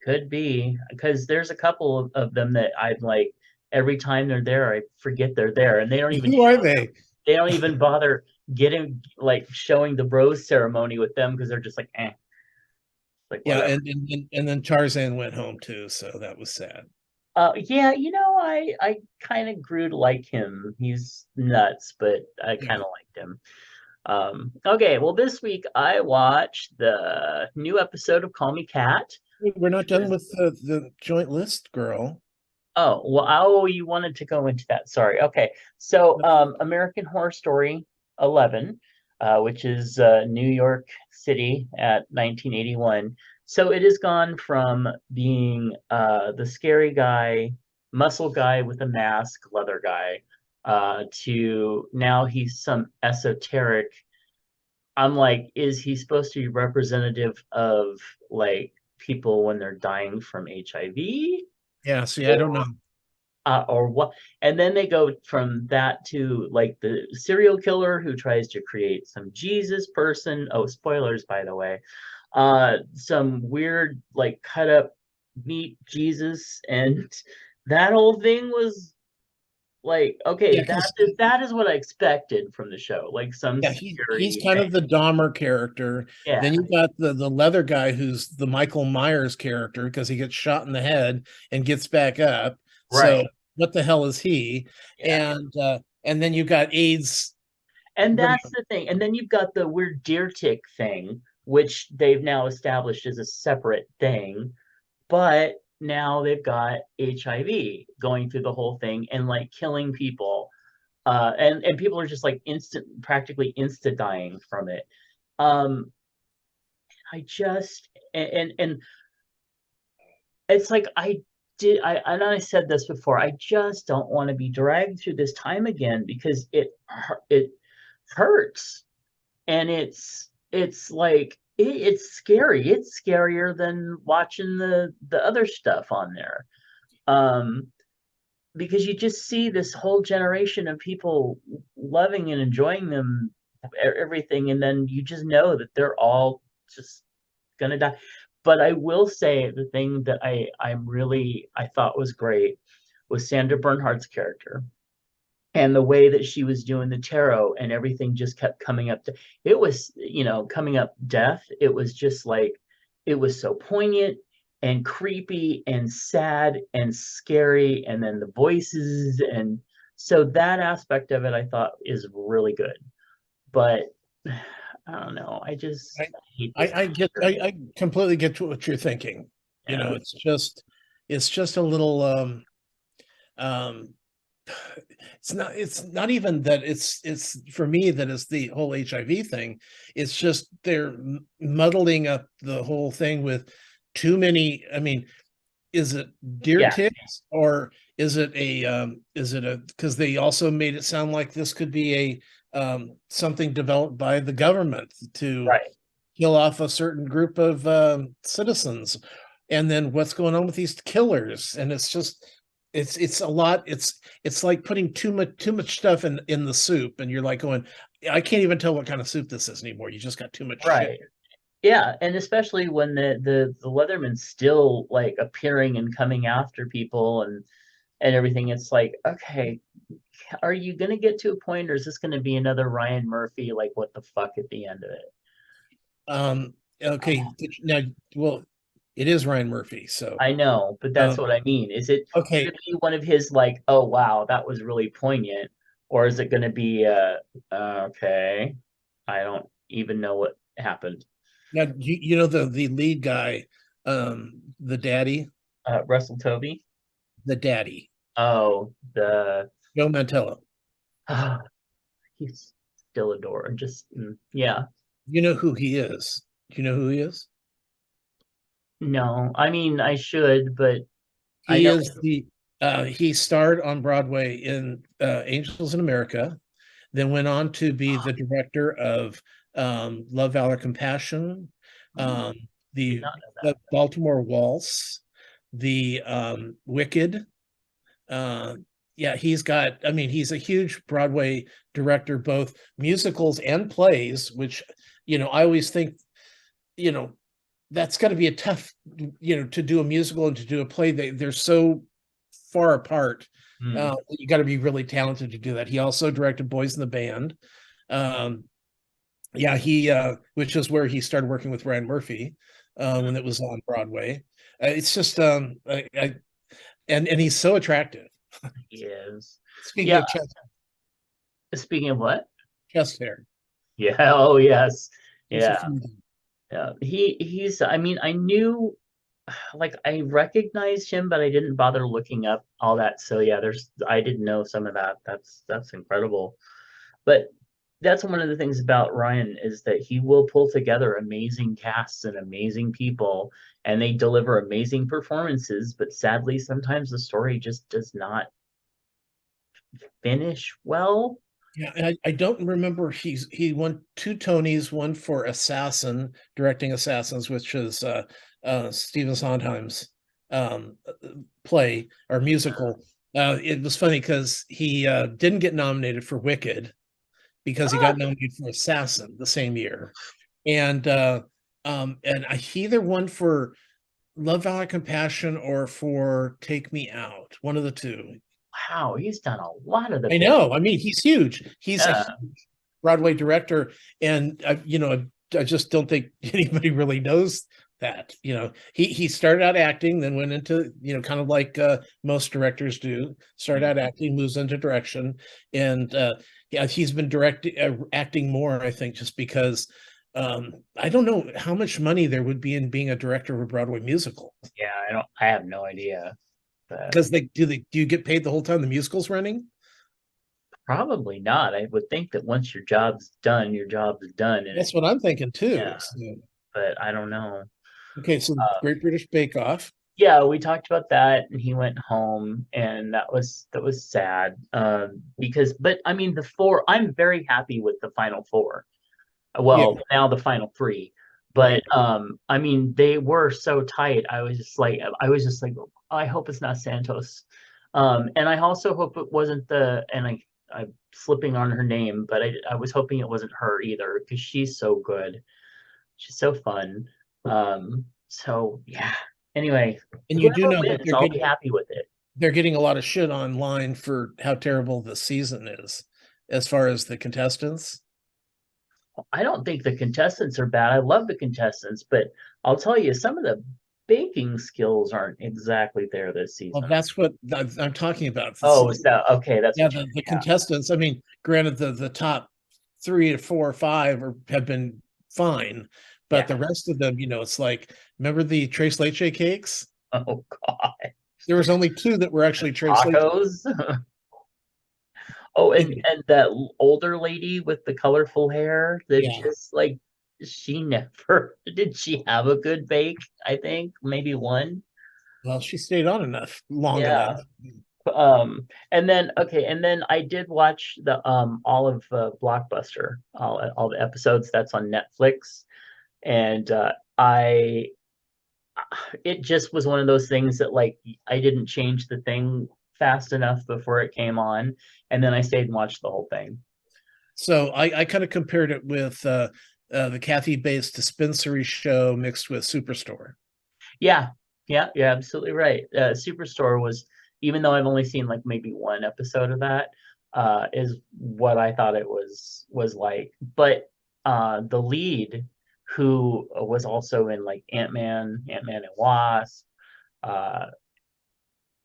[SPEAKER 1] could be, because there's a couple of them that I'm like, every time they're there, I forget they're there, and
[SPEAKER 2] Who are they?
[SPEAKER 1] they don't even bother getting like showing the rose ceremony with them, because they're just like, like
[SPEAKER 2] Yeah,
[SPEAKER 1] whatever.
[SPEAKER 2] and then Tarzan went home too, so that was sad.
[SPEAKER 1] Yeah, I kind of grew to like him. He's nuts, but I
[SPEAKER 2] Yeah.
[SPEAKER 1] kind of liked him. Okay, well, this week I watched the new episode of Call Me Cat.
[SPEAKER 2] We're not done
[SPEAKER 1] is
[SPEAKER 2] with the joint list, girl.
[SPEAKER 1] Oh, well, oh, you wanted to go into that. Sorry. Okay. So, American Horror Story 11, which is New York City at 1981. So it has gone from being the scary guy, muscle guy with a mask, leather guy, to now he's some esoteric. I'm like, is he supposed to be representative of like people when they're dying from HIV?
[SPEAKER 2] Yeah, see, I don't know.
[SPEAKER 1] Or what? And then they go from that to like the serial killer who tries to create some Jesus person. Oh, spoilers, by the way. Some weird like cut up meat Jesus, and that whole thing was like,
[SPEAKER 2] Yeah,
[SPEAKER 1] okay,
[SPEAKER 2] because
[SPEAKER 1] that is what I expected from the show, like some
[SPEAKER 2] yeah, he's
[SPEAKER 1] scary
[SPEAKER 2] kind
[SPEAKER 1] thing.
[SPEAKER 2] of the Dahmer character.
[SPEAKER 1] Yeah,
[SPEAKER 2] Then you got the leather guy who's the Michael Myers character because he gets shot in the head and gets back up. So
[SPEAKER 1] right.
[SPEAKER 2] what the hell is he?
[SPEAKER 1] Yeah.
[SPEAKER 2] And then you got AIDS
[SPEAKER 1] And
[SPEAKER 2] running.
[SPEAKER 1] that's the thing. And then you've got the weird deer tick thing, which they've now established as a separate thing, but now they've got HIV going through the whole thing and like killing people. And people are just like practically insta dying from it. Um, I just and it's like and I said this before. I just don't want to be dragged through this time again because it hurts, and it's like it's scary. It's scarier than watching the other stuff on there. Um, because you just see this whole generation of people loving and enjoying them everything, and then you just know that they're all just gonna die. But I will say the thing that I thought was great was Sandra Bernhardt's character and the way that she was doing the tarot and everything just kept coming up to it was, coming up death. It was just like it was so poignant and creepy and sad and scary, and then the voices, and so that aspect of it I thought is really good. But I don't know, I just
[SPEAKER 2] I,
[SPEAKER 1] hate this
[SPEAKER 2] I
[SPEAKER 1] time
[SPEAKER 2] get
[SPEAKER 1] period.
[SPEAKER 2] I completely get to what you're thinking. You
[SPEAKER 1] Yeah,
[SPEAKER 2] know, it's just a little um it's not even that it's for me that is the whole HIV thing. It's just they're muddling up the whole thing with too many. I mean, is it deer
[SPEAKER 1] yeah,
[SPEAKER 2] ticks or is it a because they also made it sound like this could be a something developed by the government to
[SPEAKER 1] right.
[SPEAKER 2] kill off a certain group of citizens, and then what's going on with these killers, and it's just it's a lot. It's like putting too much stuff in the soup, and you're like going, I can't even tell what kind of soup this is anymore. You just got too much shit.
[SPEAKER 1] Right. Yeah, and especially when the Leatherman's still like appearing and coming after people and everything, it's like, okay, are you gonna get to a point, or is this gonna be another Ryan Murphy, like what the fuck at the end of it?
[SPEAKER 2] um okay, now, well, it is Ryan Murphy, so
[SPEAKER 1] I know, but that's
[SPEAKER 2] um
[SPEAKER 1] what I mean. Is it
[SPEAKER 2] okay.
[SPEAKER 1] gonna be one of his like, oh wow, that was really poignant, or is it gonna be okay, I don't even know what happened.
[SPEAKER 2] Now, you know the lead guy, the daddy,
[SPEAKER 1] Russell Tovey.
[SPEAKER 2] the daddy,
[SPEAKER 1] Oh, the
[SPEAKER 2] Joe Mantello.
[SPEAKER 1] he's still adored. Yeah.
[SPEAKER 2] You know who he is? Do you know who he is?
[SPEAKER 1] No, I mean I should, but I
[SPEAKER 2] He
[SPEAKER 1] know.
[SPEAKER 2] is the he starred on Broadway in Angels in America, then went on to be the director of Love, Valor, Compassion,
[SPEAKER 1] Oh,
[SPEAKER 2] um,
[SPEAKER 1] did
[SPEAKER 2] the
[SPEAKER 1] not know that.
[SPEAKER 2] the Baltimore Waltz, the Wicked. Uh, yeah, he's got. I mean, he's a huge Broadway director, both musicals and plays. Which, I always think, you know, that's got to be a tough, to do a musical and to do a play. They're so far apart.
[SPEAKER 1] Hmm.
[SPEAKER 2] You got to be really talented to do that. He also directed Boys in the Band. Um, yeah, he which is where he started working with Ryan Murphy when it was on Broadway. It's just and he's so attractive.
[SPEAKER 1] He is.
[SPEAKER 2] Speaking
[SPEAKER 1] Yeah.
[SPEAKER 2] of
[SPEAKER 1] Speaking of what?
[SPEAKER 2] chest hair,
[SPEAKER 1] Yeah. Oh, yes.
[SPEAKER 2] he's a
[SPEAKER 1] Yeah.
[SPEAKER 2] few.
[SPEAKER 1] Yeah. He's. I mean, I knew. like I recognized him, but I didn't bother looking up all that. So yeah, there's I didn't know some of that. That's incredible. But that's one of the things about Ryan is that he will pull together amazing casts and amazing people, and they deliver amazing performances. But sadly, sometimes the story just does not finish well.
[SPEAKER 2] Yeah, and I don't remember. He won two Tonys, one for Assassin, directing Assassins, which is Stephen Sondheim's um, play or musical. It was funny because he didn't get nominated for Wicked because he
[SPEAKER 1] Ah,
[SPEAKER 2] got nominated for Assassin the same year, and he either won for Love, Valor, Compassion or for Take Me Out, one of the two.
[SPEAKER 1] wow, he's done a lot of the
[SPEAKER 2] I
[SPEAKER 1] big.
[SPEAKER 2] know. I mean, he's huge. He's a
[SPEAKER 1] Yeah,
[SPEAKER 2] Broadway director, and I just don't think anybody really knows that. He started out acting, then went into kind of like most directors do. Started out acting, moves into direction, and yeah, he's been directing acting more. I think just because I don't know how much money there would be in being a director of a Broadway musical
[SPEAKER 1] yeah. I have no idea, but
[SPEAKER 2] because do you get paid the whole time the musical's running?
[SPEAKER 1] probably not. I would think that once your job's done, your job's done, and
[SPEAKER 2] That's what I'm thinking
[SPEAKER 1] yeah.
[SPEAKER 2] too. So,
[SPEAKER 1] But I don't know.
[SPEAKER 2] okay, so Great British Bake Off.
[SPEAKER 1] Yeah, we talked about that, and he went home, and that was sad. Because, but I mean, the four. I'm very happy with the final four.
[SPEAKER 2] Yeah,
[SPEAKER 1] Well, now the final three, but
[SPEAKER 2] right.
[SPEAKER 1] I mean, they were so tight. I was just like, I hope it's not Santos. And I also hope it wasn't and I'm slipping on her name, but I was hoping it wasn't her either because she's so good. She's so fun. So yeah. Anyway,
[SPEAKER 2] And you do
[SPEAKER 1] whoever
[SPEAKER 2] know that
[SPEAKER 1] wins, I'll be happy with it.
[SPEAKER 2] they're getting a lot of shit online for how terrible the season is as far as the contestants.
[SPEAKER 1] I don't think the contestants are bad. I love the contestants, but I'll tell you, some of the baking skills aren't exactly there this
[SPEAKER 2] Well,
[SPEAKER 1] season.
[SPEAKER 2] that's what I'm talking about.
[SPEAKER 1] Oh, is that okay? That's
[SPEAKER 2] Yeah,
[SPEAKER 1] what you,
[SPEAKER 2] the
[SPEAKER 1] yeah,
[SPEAKER 2] contestants. I mean, granted, the top 3 to 4 or 5 have been fine, but
[SPEAKER 1] yeah.
[SPEAKER 2] the rest of them, it's like, remember the Tres Leche cakes?
[SPEAKER 1] Oh God,
[SPEAKER 2] There was only two that were actually Tres Leche.
[SPEAKER 1] tacos. Oh, and
[SPEAKER 2] And
[SPEAKER 1] and that older lady with the colorful hair that
[SPEAKER 2] yeah,
[SPEAKER 1] just like she never did she have a good bake? I think maybe one.
[SPEAKER 2] well, she stayed on long enough.
[SPEAKER 1] Yeah. And then okay, and then I did watch the all of Blockbuster, all the episodes that's on Netflix, and I it just was one of those things that like I didn't change the thing fast enough before it came on, and then I stayed and watched the whole thing.
[SPEAKER 2] So I kind of compared it with the Kathy Bates dispensary show mixed with Superstore.
[SPEAKER 1] Yeah, yeah, you're absolutely right. Superstore was, even though I've only seen like maybe one episode of that, is what I thought it was like. But the lead, who was also in like Ant-Man and Wasp, uh,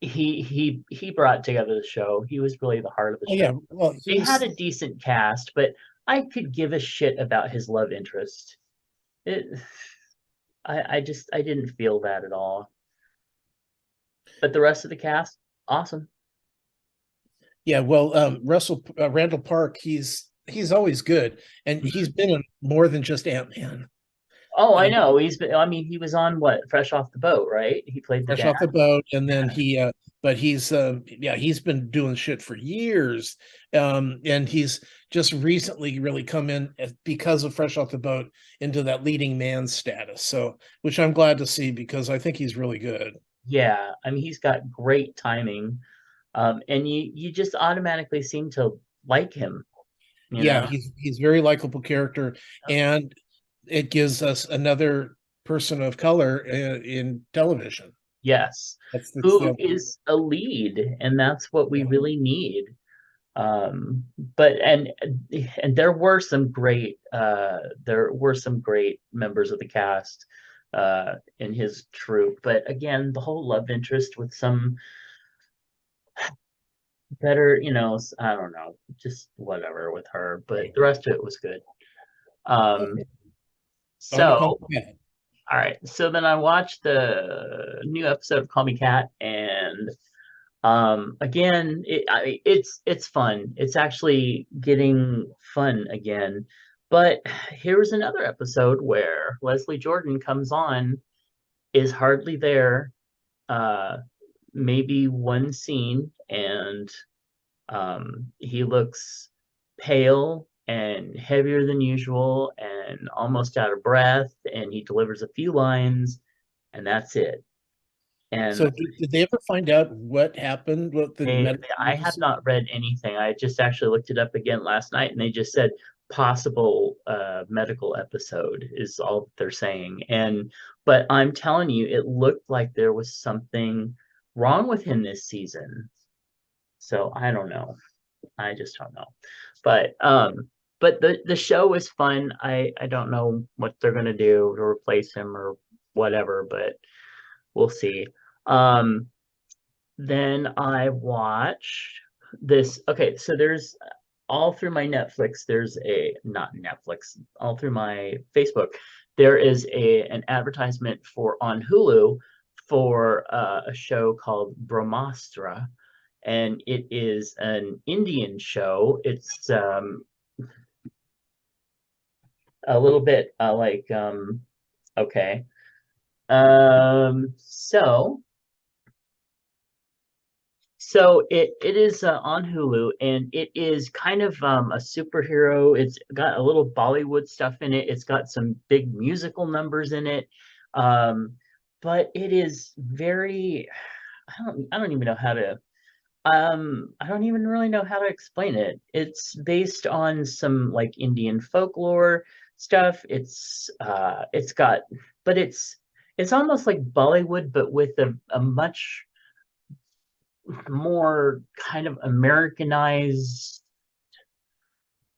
[SPEAKER 1] he brought together the show. He was really the heart of the
[SPEAKER 2] Oh
[SPEAKER 1] show.
[SPEAKER 2] yeah, well he
[SPEAKER 1] They had
[SPEAKER 2] was.
[SPEAKER 1] a decent cast, but I could give a shit about his love interest. It, I didn't feel that at all. But the rest of the cast, awesome.
[SPEAKER 2] Yeah, well, Russell Randall Park, he's always good, and he's been in more than just Ant-Man.
[SPEAKER 1] Oh, I
[SPEAKER 2] Uh,
[SPEAKER 1] know. I mean, he was on what? Fresh Off the Boat, right? He played the
[SPEAKER 2] Fresh
[SPEAKER 1] dad.
[SPEAKER 2] off the boat, and then but he's been doing shit for years, and he's just recently really come in because of Fresh Off the Boat into that leading man status. So, which I'm glad to see because I think he's really good.
[SPEAKER 1] Yeah, I mean, he's got great timing. And you just automatically seem to like him, you
[SPEAKER 2] Yeah,
[SPEAKER 1] know?
[SPEAKER 2] he's very likable character, and it gives us another person of color in television.
[SPEAKER 1] Yes.
[SPEAKER 2] That's the
[SPEAKER 1] Who is a lead, and that's what we
[SPEAKER 2] yeah.
[SPEAKER 1] really need. But and there were some great members of the cast in his troupe. But again, the whole love interest with some better, I don't know, just whatever with her. But the rest of it was good. Um,
[SPEAKER 2] Okay. I'm gonna
[SPEAKER 1] so
[SPEAKER 2] call it bad.
[SPEAKER 1] All right. So then I watched the new episode of Call Me Cat, and again, it's fun. It's actually getting fun again. But here was another episode where Leslie Jordan comes on, is hardly there, uh, maybe one scene, and he looks pale and heavier than usual and almost out of breath, and he delivers a few lines, and that's it. And
[SPEAKER 2] So did they ever find out what happened? What the medical
[SPEAKER 1] I have
[SPEAKER 2] emergency?
[SPEAKER 1] not read anything. I just actually looked it up again last night, and they just said possible medical episode is all they're saying. And but I'm telling you, it looked like there was something wrong with him this season. So I don't know. I just don't know. But the show is fun. I don't know what they're gonna do to replace him or whatever, but we'll see. Um, then I watched this. Okay, so there's all through my Netflix, there's a not Netflix, all through my Facebook, there is an advertisement for on Hulu for a show called Brahmastra, and it is an Indian show. It's a little bit okay. So it is on Hulu, and it is kind of a superhero. It's got a little Bollywood stuff in it. It's got some big musical numbers in it. Um, but it is very I don't even know how to I don't even really know how to explain it. It's based on some like Indian folklore stuff. It's got but it's almost like Bollywood, but with a much more kind of Americanized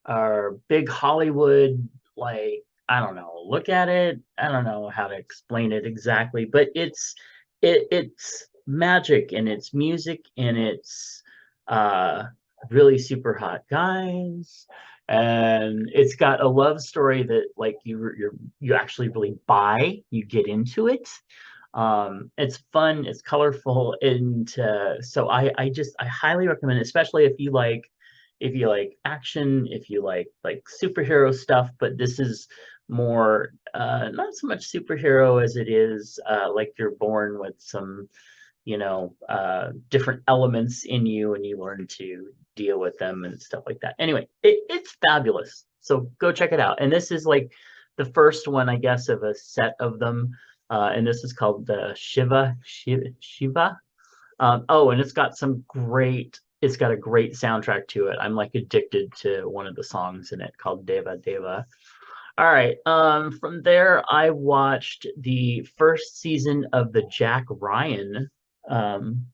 [SPEAKER 1] or big Hollywood, like, I don't know, look at it. I don't know how to explain it exactly, but it's magic and it's music and it's uh really super hot guys, and it's got a love story that like you actually really buy, you get into it. It's fun, it's colorful, and so I highly recommend it, especially if you like action, if you like superhero stuff, but this is more not so much superhero as it is like you're born with some, different elements in you and you learn to deal with them and stuff like that. Anyway, it's fabulous. So go check it out. And this is like the first one, I guess, of a set of them. And this is called the Shiva. Oh, and it's got a great soundtrack to it. I'm like addicted to one of the songs in it called Deva Deva. All right. From there, I watched the first season of the Jack Ryan, um,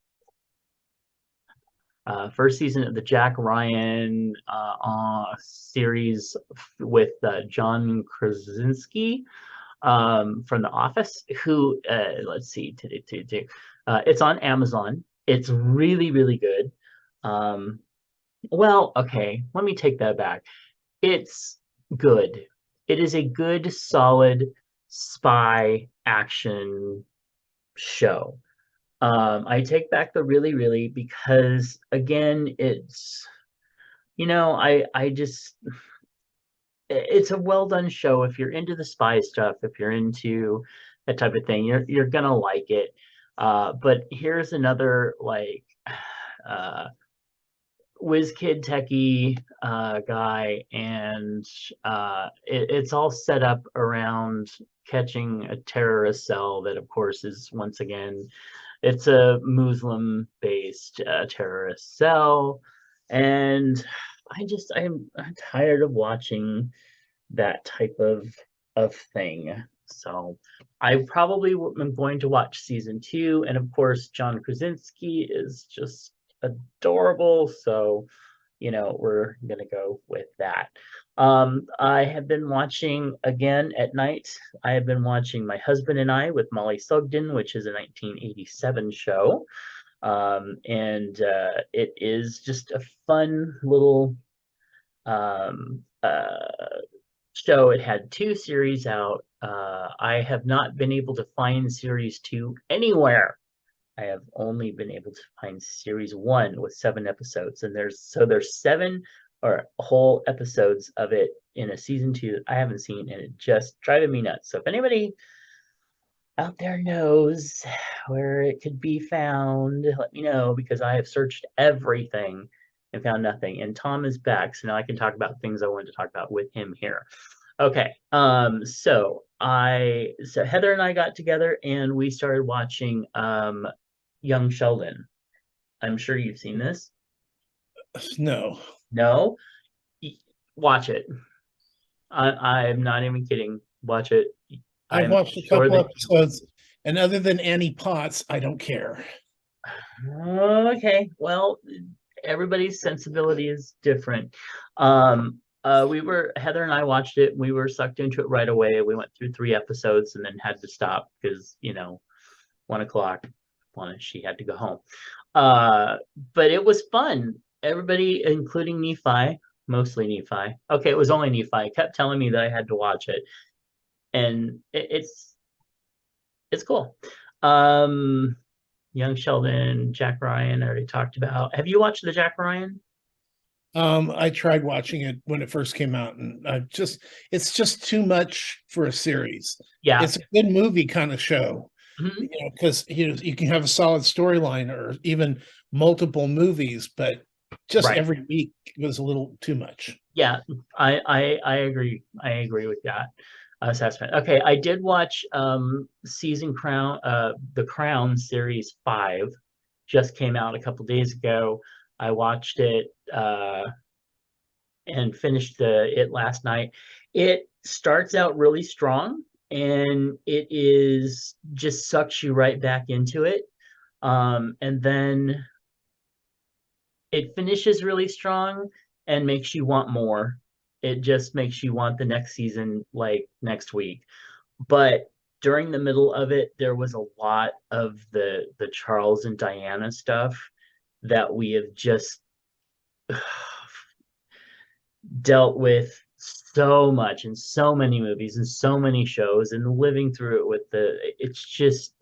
[SPEAKER 1] first season of the Jack Ryan series with John Krasinski from The Office, who let's see, it's on Amazon. It's really, really good. Um, well, okay, let me take that back. It's good. It is a good, solid spy action show. I take back the really, really because again, I just it's a well done show. If you're into the spy stuff, if you're into that type of thing, you're gonna like it. But here's another like uh whiz kid techie guy, and it's all set up around catching a terrorist cell that, of course, is once again it's a Muslim based terrorist cell, and I'm tired of watching that type of thing. So I probably am going to watch season two, and of course, John Krasinski is just adorable. So, we're gonna go with that. I have been watching again at night. I have been watching My Husband and I with Molly Sugden, which is a 1987 show. And it is just a fun little um, show. It had two series out. I have not been able to find series 2 anywhere. I have only been able to find series 1 with 7 episodes, and there's 7 or whole episodes of it in a season 2 that I haven't seen, and it just driving me nuts. So if anybody out there knows where it could be found, let me know, because I have searched everything and found nothing. And Tom is back, so now I can talk about things I wanted to talk about with him here. Okay, so Heather and I got together and we started watching Young Sheldon. I'm sure you've seen this.
[SPEAKER 2] No,
[SPEAKER 1] No? Watch it. I'm not even kidding. Watch it.
[SPEAKER 2] I've
[SPEAKER 1] I'm
[SPEAKER 2] watched a
[SPEAKER 1] sure
[SPEAKER 2] couple
[SPEAKER 1] that
[SPEAKER 2] episodes, and other than Annie Potts, I don't care.
[SPEAKER 1] Okay, well, everybody's sensibility is different. Heather and I watched it. We were sucked into it right away. We went through 3 episodes and then had to stop because 1 o'clock, she had to go home. Uh, but it was fun. Everybody, including Nephi, mostly Nephi. Okay, it was only Nephi. Kept telling me that I had to watch it, and it's cool. Um, Young Sheldon, Jack Ryan, I already talked about. Have you watched the Jack Ryan?
[SPEAKER 2] I tried watching it when it first came out, and it's just too much for a series.
[SPEAKER 1] Yeah.
[SPEAKER 2] It's a good movie kind of show,
[SPEAKER 1] Mhm.
[SPEAKER 2] because you can have a solid storyline or even multiple movies, but just
[SPEAKER 1] Right.
[SPEAKER 2] every week was a little too much.
[SPEAKER 1] Yeah, I agree. I agree with that assessment. Okay, I did watch the Crown series 5 just came out a couple days ago. I watched it and finished it last night. It starts out really strong and it is just sucks you right back into it. And then it finishes really strong and makes you want more. It just makes you want the next season like next week. But during the middle of it, there was a lot of the Charles and Diana stuff that we have just dealt with so much in so many movies and so many shows and living through it with it's just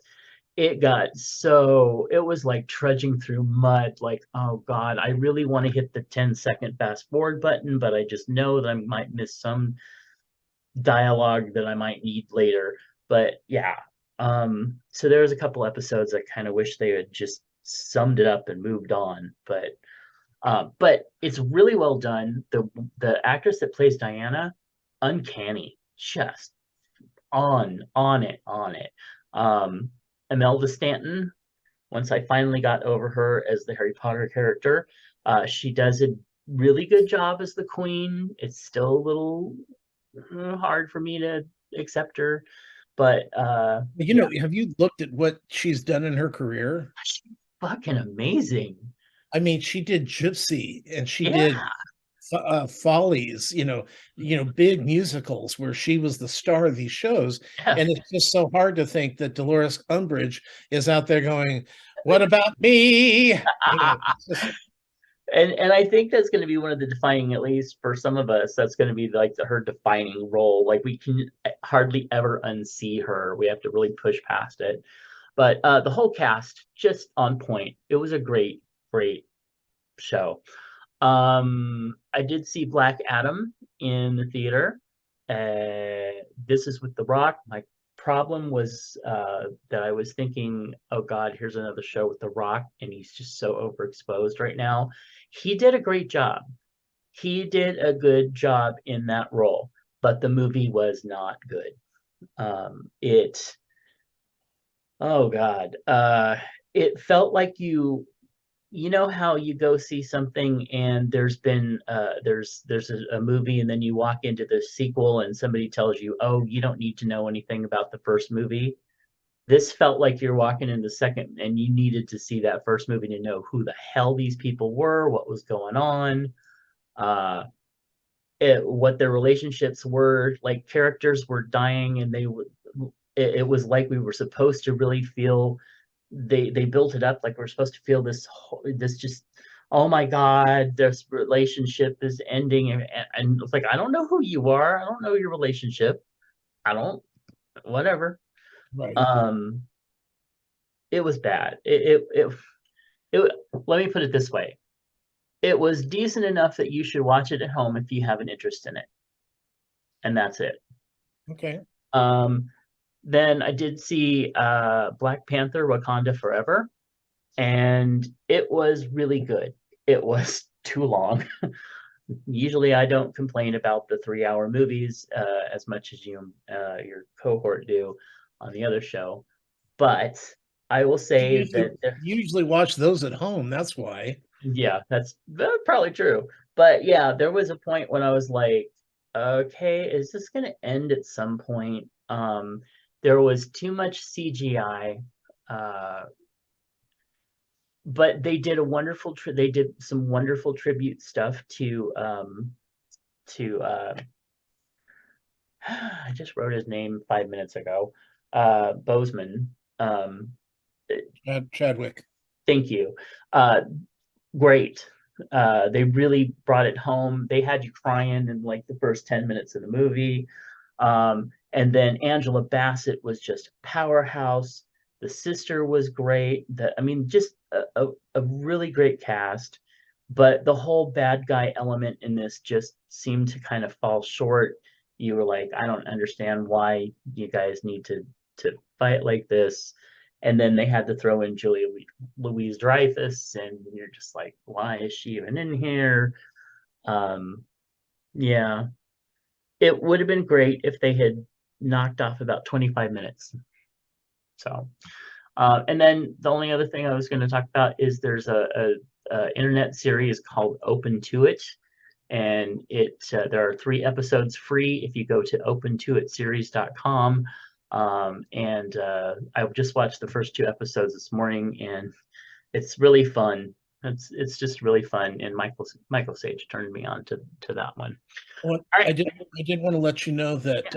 [SPEAKER 1] it was like trudging through mud, like, oh god, I really want to hit the 10-second fast forward button, but I just know that I might miss some dialogue that I might need later. But yeah, so there's a couple episodes I kind of wish they had just summed it up and moved on, but it's really well done. The actress that plays Diana, uncanny, just on it. Um, Imelda Stanton, once I finally got over her as the Harry Potter character, she does a really good job as the Queen. It's still a little hard for me to accept her, but yeah,
[SPEAKER 2] Have you looked at what she's done in her career?
[SPEAKER 1] she's fucking amazing.
[SPEAKER 2] I mean, she did Gypsy, and she
[SPEAKER 1] Yeah,
[SPEAKER 2] did Follies, big musicals where she was the star of these shows.
[SPEAKER 1] yeah.
[SPEAKER 2] And it's just so hard to think that Dolores Umbridge is out there going, "What about me?" It's just,
[SPEAKER 1] And I think that's going to be one of the defining, at least for some of us, that's going to be like her defining role. Like we can hardly ever unsee her. We have to really push past it. But the whole cast just on point. It was a great show. I did see Black Adam in the theater. This is with The Rock. My problem was that I was thinking, oh God, here's another show with The Rock, and he's just so overexposed right now. He did a great job. He did a good job in that role, but the movie was not good. It, oh God, it felt like you know how you go see something and there's a movie and then you walk into the sequel and somebody tells you, oh, you don't need to know anything about the first movie. This felt like you're walking in the second and you needed to see that first movie to know who the hell these people were, what was going on, uh what their relationships were. Like characters were dying and it was like we were supposed to really feel. They built it up like we're supposed to feel this just, oh my god, this relationship is ending, and it's like, I don't know who you are, I don't know your relationship, I don't. whatever.
[SPEAKER 2] Right.
[SPEAKER 1] Um, it was bad. It let me put it this way. It was decent enough that you should watch it at home if you have an interest in it, and that's it.
[SPEAKER 2] Okay.
[SPEAKER 1] Um, then I did see Black Panther: Wakanda Forever, and it was really good. It was too long. Usually, I don't complain about the 3 hour movies as much as your cohort do on the other show, but I will
[SPEAKER 2] You
[SPEAKER 1] say
[SPEAKER 2] usually
[SPEAKER 1] that
[SPEAKER 2] you usually watch those at home. That's why.
[SPEAKER 1] yeah, that's probably true. But yeah, there was a point when I was like, okay, is this going to end at some point? There was too much CGI, uh, but they did some wonderful tribute stuff to I just wrote his name 5 minutes ago, Bozeman. Um,
[SPEAKER 2] Chadwick.
[SPEAKER 1] thank you. Uh, great. They really brought it home. They had you crying in like the first 10 minutes of the movie. And then Angela Bassett was just a powerhouse. The sister was great. I mean, just a really great cast. But the whole bad guy element in this just seemed to kind of fall short. You were like, I don't understand why you guys need to fight like this. And then they had to throw in Julia Louise Dreyfus, and you're just like, why is she even in here? Um, yeah, it would have been great if they had knocked off about 25 minutes. So, and then the only other thing I was going to talk about is there's a internet series called Open to It, and there are 3 episodes free if you go to opentoitseries.com. And I just watched the first 2 episodes this morning, and it's really fun. It's just really fun, and Michael Sage turned me on to that one.
[SPEAKER 2] Well,
[SPEAKER 1] All right.
[SPEAKER 2] I did want to let you know that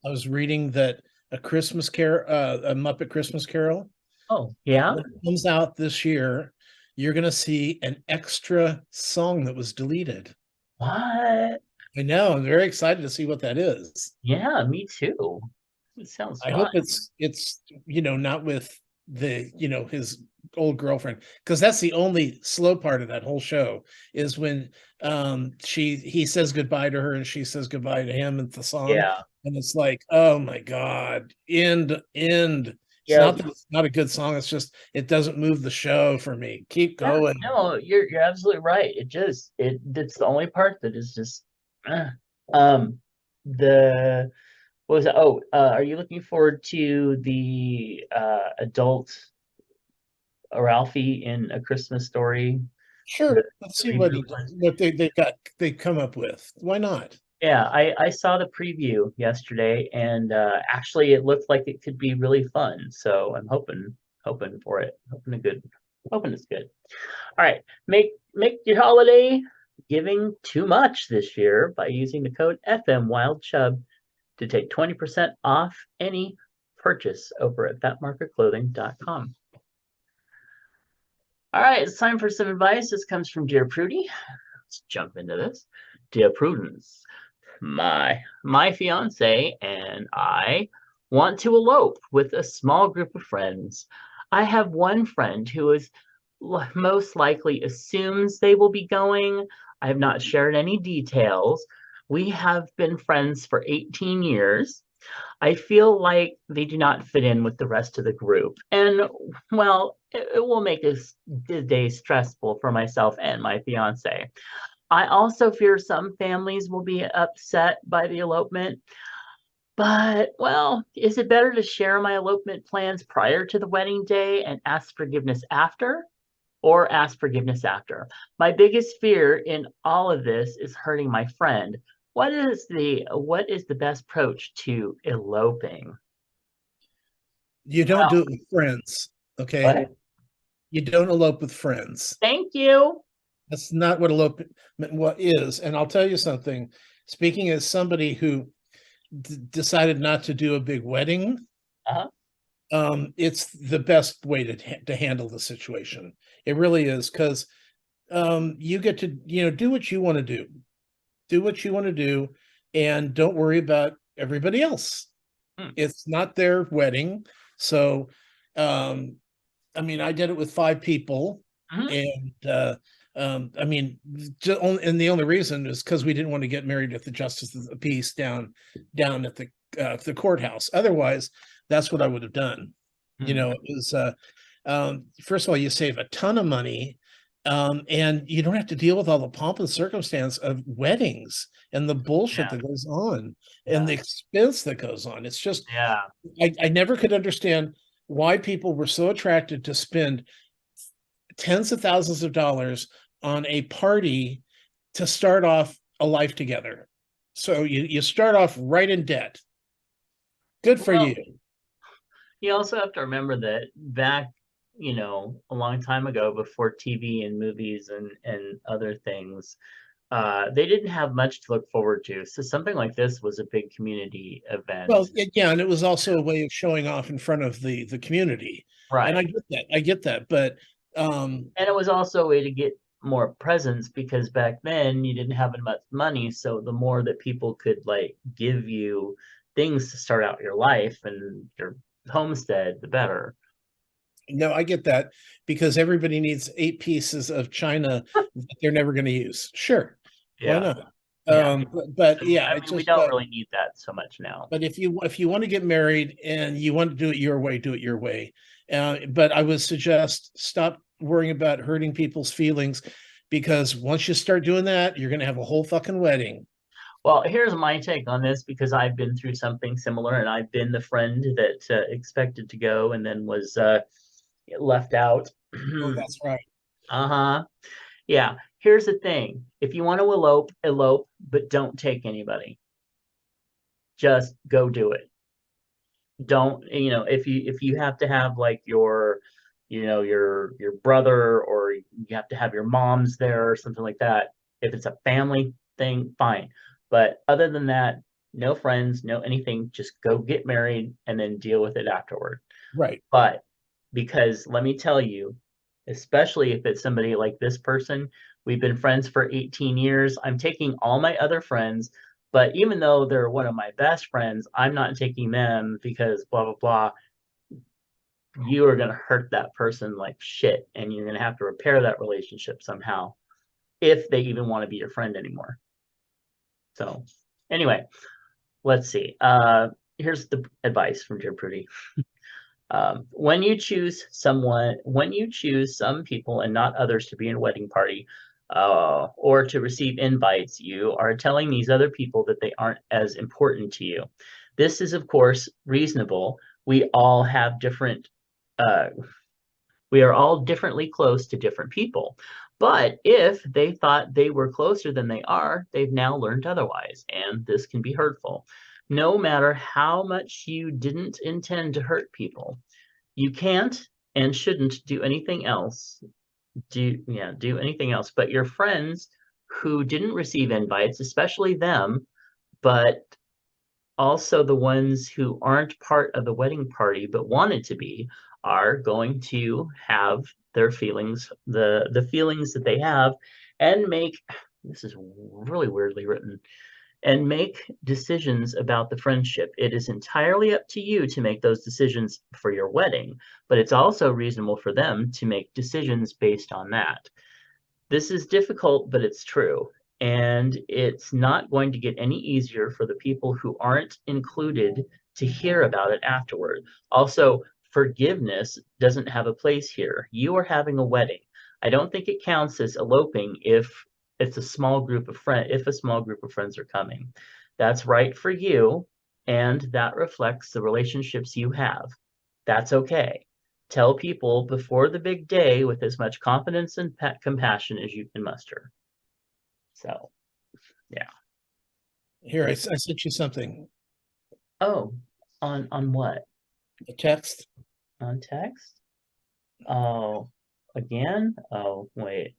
[SPEAKER 2] I was reading that a Muppet Christmas Carol,
[SPEAKER 1] Oh, yeah.
[SPEAKER 2] when it comes out this year, you're going to see an extra song that was deleted.
[SPEAKER 1] What?
[SPEAKER 2] I know. I'm very excited to see what that is.
[SPEAKER 1] Yeah, me too. It sounds
[SPEAKER 2] I
[SPEAKER 1] fun.
[SPEAKER 2] hope it's not with his old girlfriend, because that's the only slow part of that whole show is when he says goodbye to her and she says goodbye to him at the song,
[SPEAKER 1] Yeah.
[SPEAKER 2] and it's like, oh my God, end. It's
[SPEAKER 1] Yeah.
[SPEAKER 2] not that it's not a good song, it's just it doesn't move the show for me. Keep
[SPEAKER 1] Yeah.
[SPEAKER 2] going.
[SPEAKER 1] No, you're absolutely right. It's the only part that is just uh. um the what was it? Oh, are you looking forward to the adult Ralphie in A Christmas Story? The,
[SPEAKER 2] Sure, let's
[SPEAKER 1] the
[SPEAKER 2] see
[SPEAKER 1] reboot one?
[SPEAKER 2] what they come up with. Why not?
[SPEAKER 1] Yeah, I saw the preview yesterday, and actually, it looked like it could be really fun. So I'm hoping for it. Hoping it's good. All right, make your holiday giving too much this year by using the code FMWildChub to take 20% off any purchase over at fatmarketclothing.com. All right, it's time for some advice. This comes from Dear Prudy. Let's jump into this. Dear Prudence, my fiance and I want to elope with a small group of friends. I have one friend who is most likely assumes they will be going. I have not shared any details. We have been friends for 18 years. I feel like they do not fit in with the rest of the group. And well, it will make the day stressful for myself and my fiance. I also fear some families will be upset by the elopement. But, well, is it better to share my elopement plans prior to the wedding day and ask forgiveness after? Or ask forgiveness after? My biggest fear in all of this is hurting my friend. What is the best approach to eloping?
[SPEAKER 2] You don't
[SPEAKER 1] Well,
[SPEAKER 2] do it with friends, okay?
[SPEAKER 1] what?
[SPEAKER 2] You don't elope with friends.
[SPEAKER 1] Thank you.
[SPEAKER 2] That's not what elopement what is. And I'll tell you something. Speaking as somebody who decided not to do a big wedding,
[SPEAKER 1] Uh-huh.
[SPEAKER 2] it's the best way to handle the situation. It really is, because you get to do what you want to do. Do what you want to do, and don't worry about everybody else.
[SPEAKER 1] Hmm.
[SPEAKER 2] It's not their wedding. So, um, I mean, I did it with 5 people,
[SPEAKER 1] Mhm.
[SPEAKER 2] and I mean, and the only reason is because we didn't want to get married at the Justice of the Peace down at the courthouse. Otherwise, that's what I would have done. You
[SPEAKER 1] Hmm.
[SPEAKER 2] know, it was first of all, you save a ton of money, and you don't have to deal with all the pomp and circumstance of weddings and the bullshit
[SPEAKER 1] Yeah.
[SPEAKER 2] that goes on and
[SPEAKER 1] Yeah.
[SPEAKER 2] the expense that goes on. It's just
[SPEAKER 1] Yeah.
[SPEAKER 2] I never could understand why people were so attracted to spend tens of thousands of dollars on a party to start off a life together. So you start off right in debt. Good for
[SPEAKER 1] Well,
[SPEAKER 2] you.
[SPEAKER 1] you also have to remember that back, a long time ago, before TV and movies and other things, they didn't have much to look forward to. So something like this was a big community event.
[SPEAKER 2] Well, yeah, and it was also a way of showing off in front of the community. And I
[SPEAKER 1] Right.
[SPEAKER 2] get that. I get that. But um,
[SPEAKER 1] And it was also a way to get more presents because back then you didn't have much money. So the more that people could like give you things to start out your life and your homestead, the better.
[SPEAKER 2] no, I get that because everybody needs 8 pieces of china that they're never going to use. Sure, why
[SPEAKER 1] Yeah.
[SPEAKER 2] not?
[SPEAKER 1] Yeah.
[SPEAKER 2] But yeah,
[SPEAKER 1] I
[SPEAKER 2] it
[SPEAKER 1] mean, we
[SPEAKER 2] just
[SPEAKER 1] don't really need that so much now.
[SPEAKER 2] but if you want to get married and you want to do it your way, do it your way. But I would suggest stop worrying about hurting people's feelings because once you start doing that, you're going to have a whole fucking wedding.
[SPEAKER 1] Well, here's my take on this because I've been through something similar and I've been the friend that expected to go and then was left out.
[SPEAKER 2] Oh, that's right.
[SPEAKER 1] Uh-huh. Yeah. Here's the thing. If you want to elope, elope, but don't take anybody. Just go do it. Don't, if you have to have like your brother or you have to have your mom's there or something like that. If it's a family thing, fine. But other than that, no friends, no anything, just go get married and then deal with it afterward.
[SPEAKER 2] Right.
[SPEAKER 1] But because let me tell you, especially if it's somebody like this person, we've been friends for 18 years. I'm taking all my other friends, but even though they're one of my best friends, I'm not taking them because blah, blah, blah. You are going to hurt that person like shit, and you're going to have to repair that relationship somehow if they even want to be your friend anymore. So, anyway, let's see. Here's the advice from Jim Prudy. When you choose some people and not others to be in a wedding party, or to receive invites, you are telling these other people that they aren't as important to you. This is, of course, reasonable. We all have different, uh, we are all differently close to different people. But if they thought they were closer than they are, they've now learned otherwise, and this can be hurtful. No matter how much you didn't intend to hurt people, you can't and shouldn't do anything else. Do anything else. But your friends who didn't receive invites, especially them, but also the ones who aren't part of the wedding party but wanted to be, are going to have their feelings, the feelings that they have, and make this is really weirdly written and make decisions about the friendship. It is entirely up to you to make those decisions for your wedding, but it's also reasonable for them to make decisions based on that. This is difficult, but it's true. And it's not going to get any easier for the people who aren't included to hear about it afterward. Also, forgiveness doesn't have a place here. You are having a wedding. I don't think it counts as eloping if a small group of friends are coming. That's right for you, and that reflects the relationships you have. That's okay. Tell people before the big day with as much confidence and compassion as you can muster. So, yeah.
[SPEAKER 2] Here, I sent you something.
[SPEAKER 1] Oh, on what?
[SPEAKER 2] A text.
[SPEAKER 1] On text? Oh, again? Oh, wait.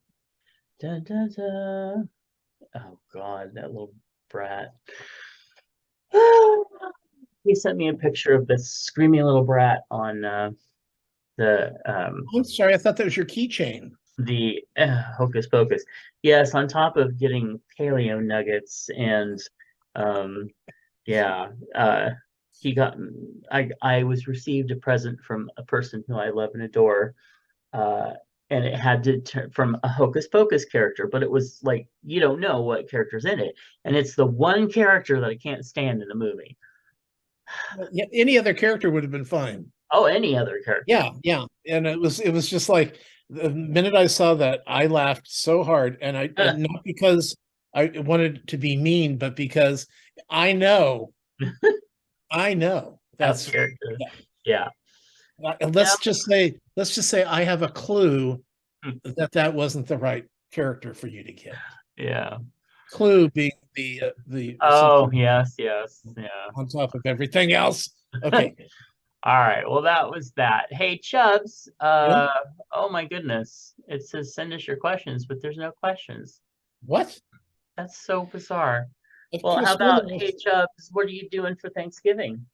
[SPEAKER 1] Da, da, da. Oh God, that little brat. He sent me a picture of this screaming little brat on the
[SPEAKER 2] I'm sorry, I thought that was your keychain.
[SPEAKER 1] Hocus Pocus. Yes, on top of getting paleo nuggets and um yeah, he got I was received a present from a person who I love and adore, uh, and it had to from a Hocus Pocus character, but it was like you don't know what character's in it, and it's the one character that I can't stand in the movie.
[SPEAKER 2] Yeah, any other character would have been fine.
[SPEAKER 1] Oh, any other character.
[SPEAKER 2] Yeah, yeah. And it was just like the minute I saw that, I laughed so hard. And not because I wanted to be mean, but because I know, I know
[SPEAKER 1] Out
[SPEAKER 2] that's
[SPEAKER 1] character.
[SPEAKER 2] yeah.
[SPEAKER 1] Yeah.
[SPEAKER 2] Let's just say I have a clue
[SPEAKER 1] Yeah.
[SPEAKER 2] that wasn't the right character for you to get.
[SPEAKER 1] Yeah.
[SPEAKER 2] Clue being the
[SPEAKER 1] Oh,
[SPEAKER 2] support
[SPEAKER 1] yes, yes, yeah.
[SPEAKER 2] on top of everything else. Okay.
[SPEAKER 1] All right. Well, that was that. Hey, Chubs.
[SPEAKER 2] Yeah.
[SPEAKER 1] Oh my goodness. It says send us your questions, but there's no questions.
[SPEAKER 2] What?
[SPEAKER 1] That's so bizarre.
[SPEAKER 2] I
[SPEAKER 1] Well,
[SPEAKER 2] could have
[SPEAKER 1] how
[SPEAKER 2] sworn
[SPEAKER 1] about,
[SPEAKER 2] there
[SPEAKER 1] hey,
[SPEAKER 2] was
[SPEAKER 1] Chubs, what are you doing for Thanksgiving?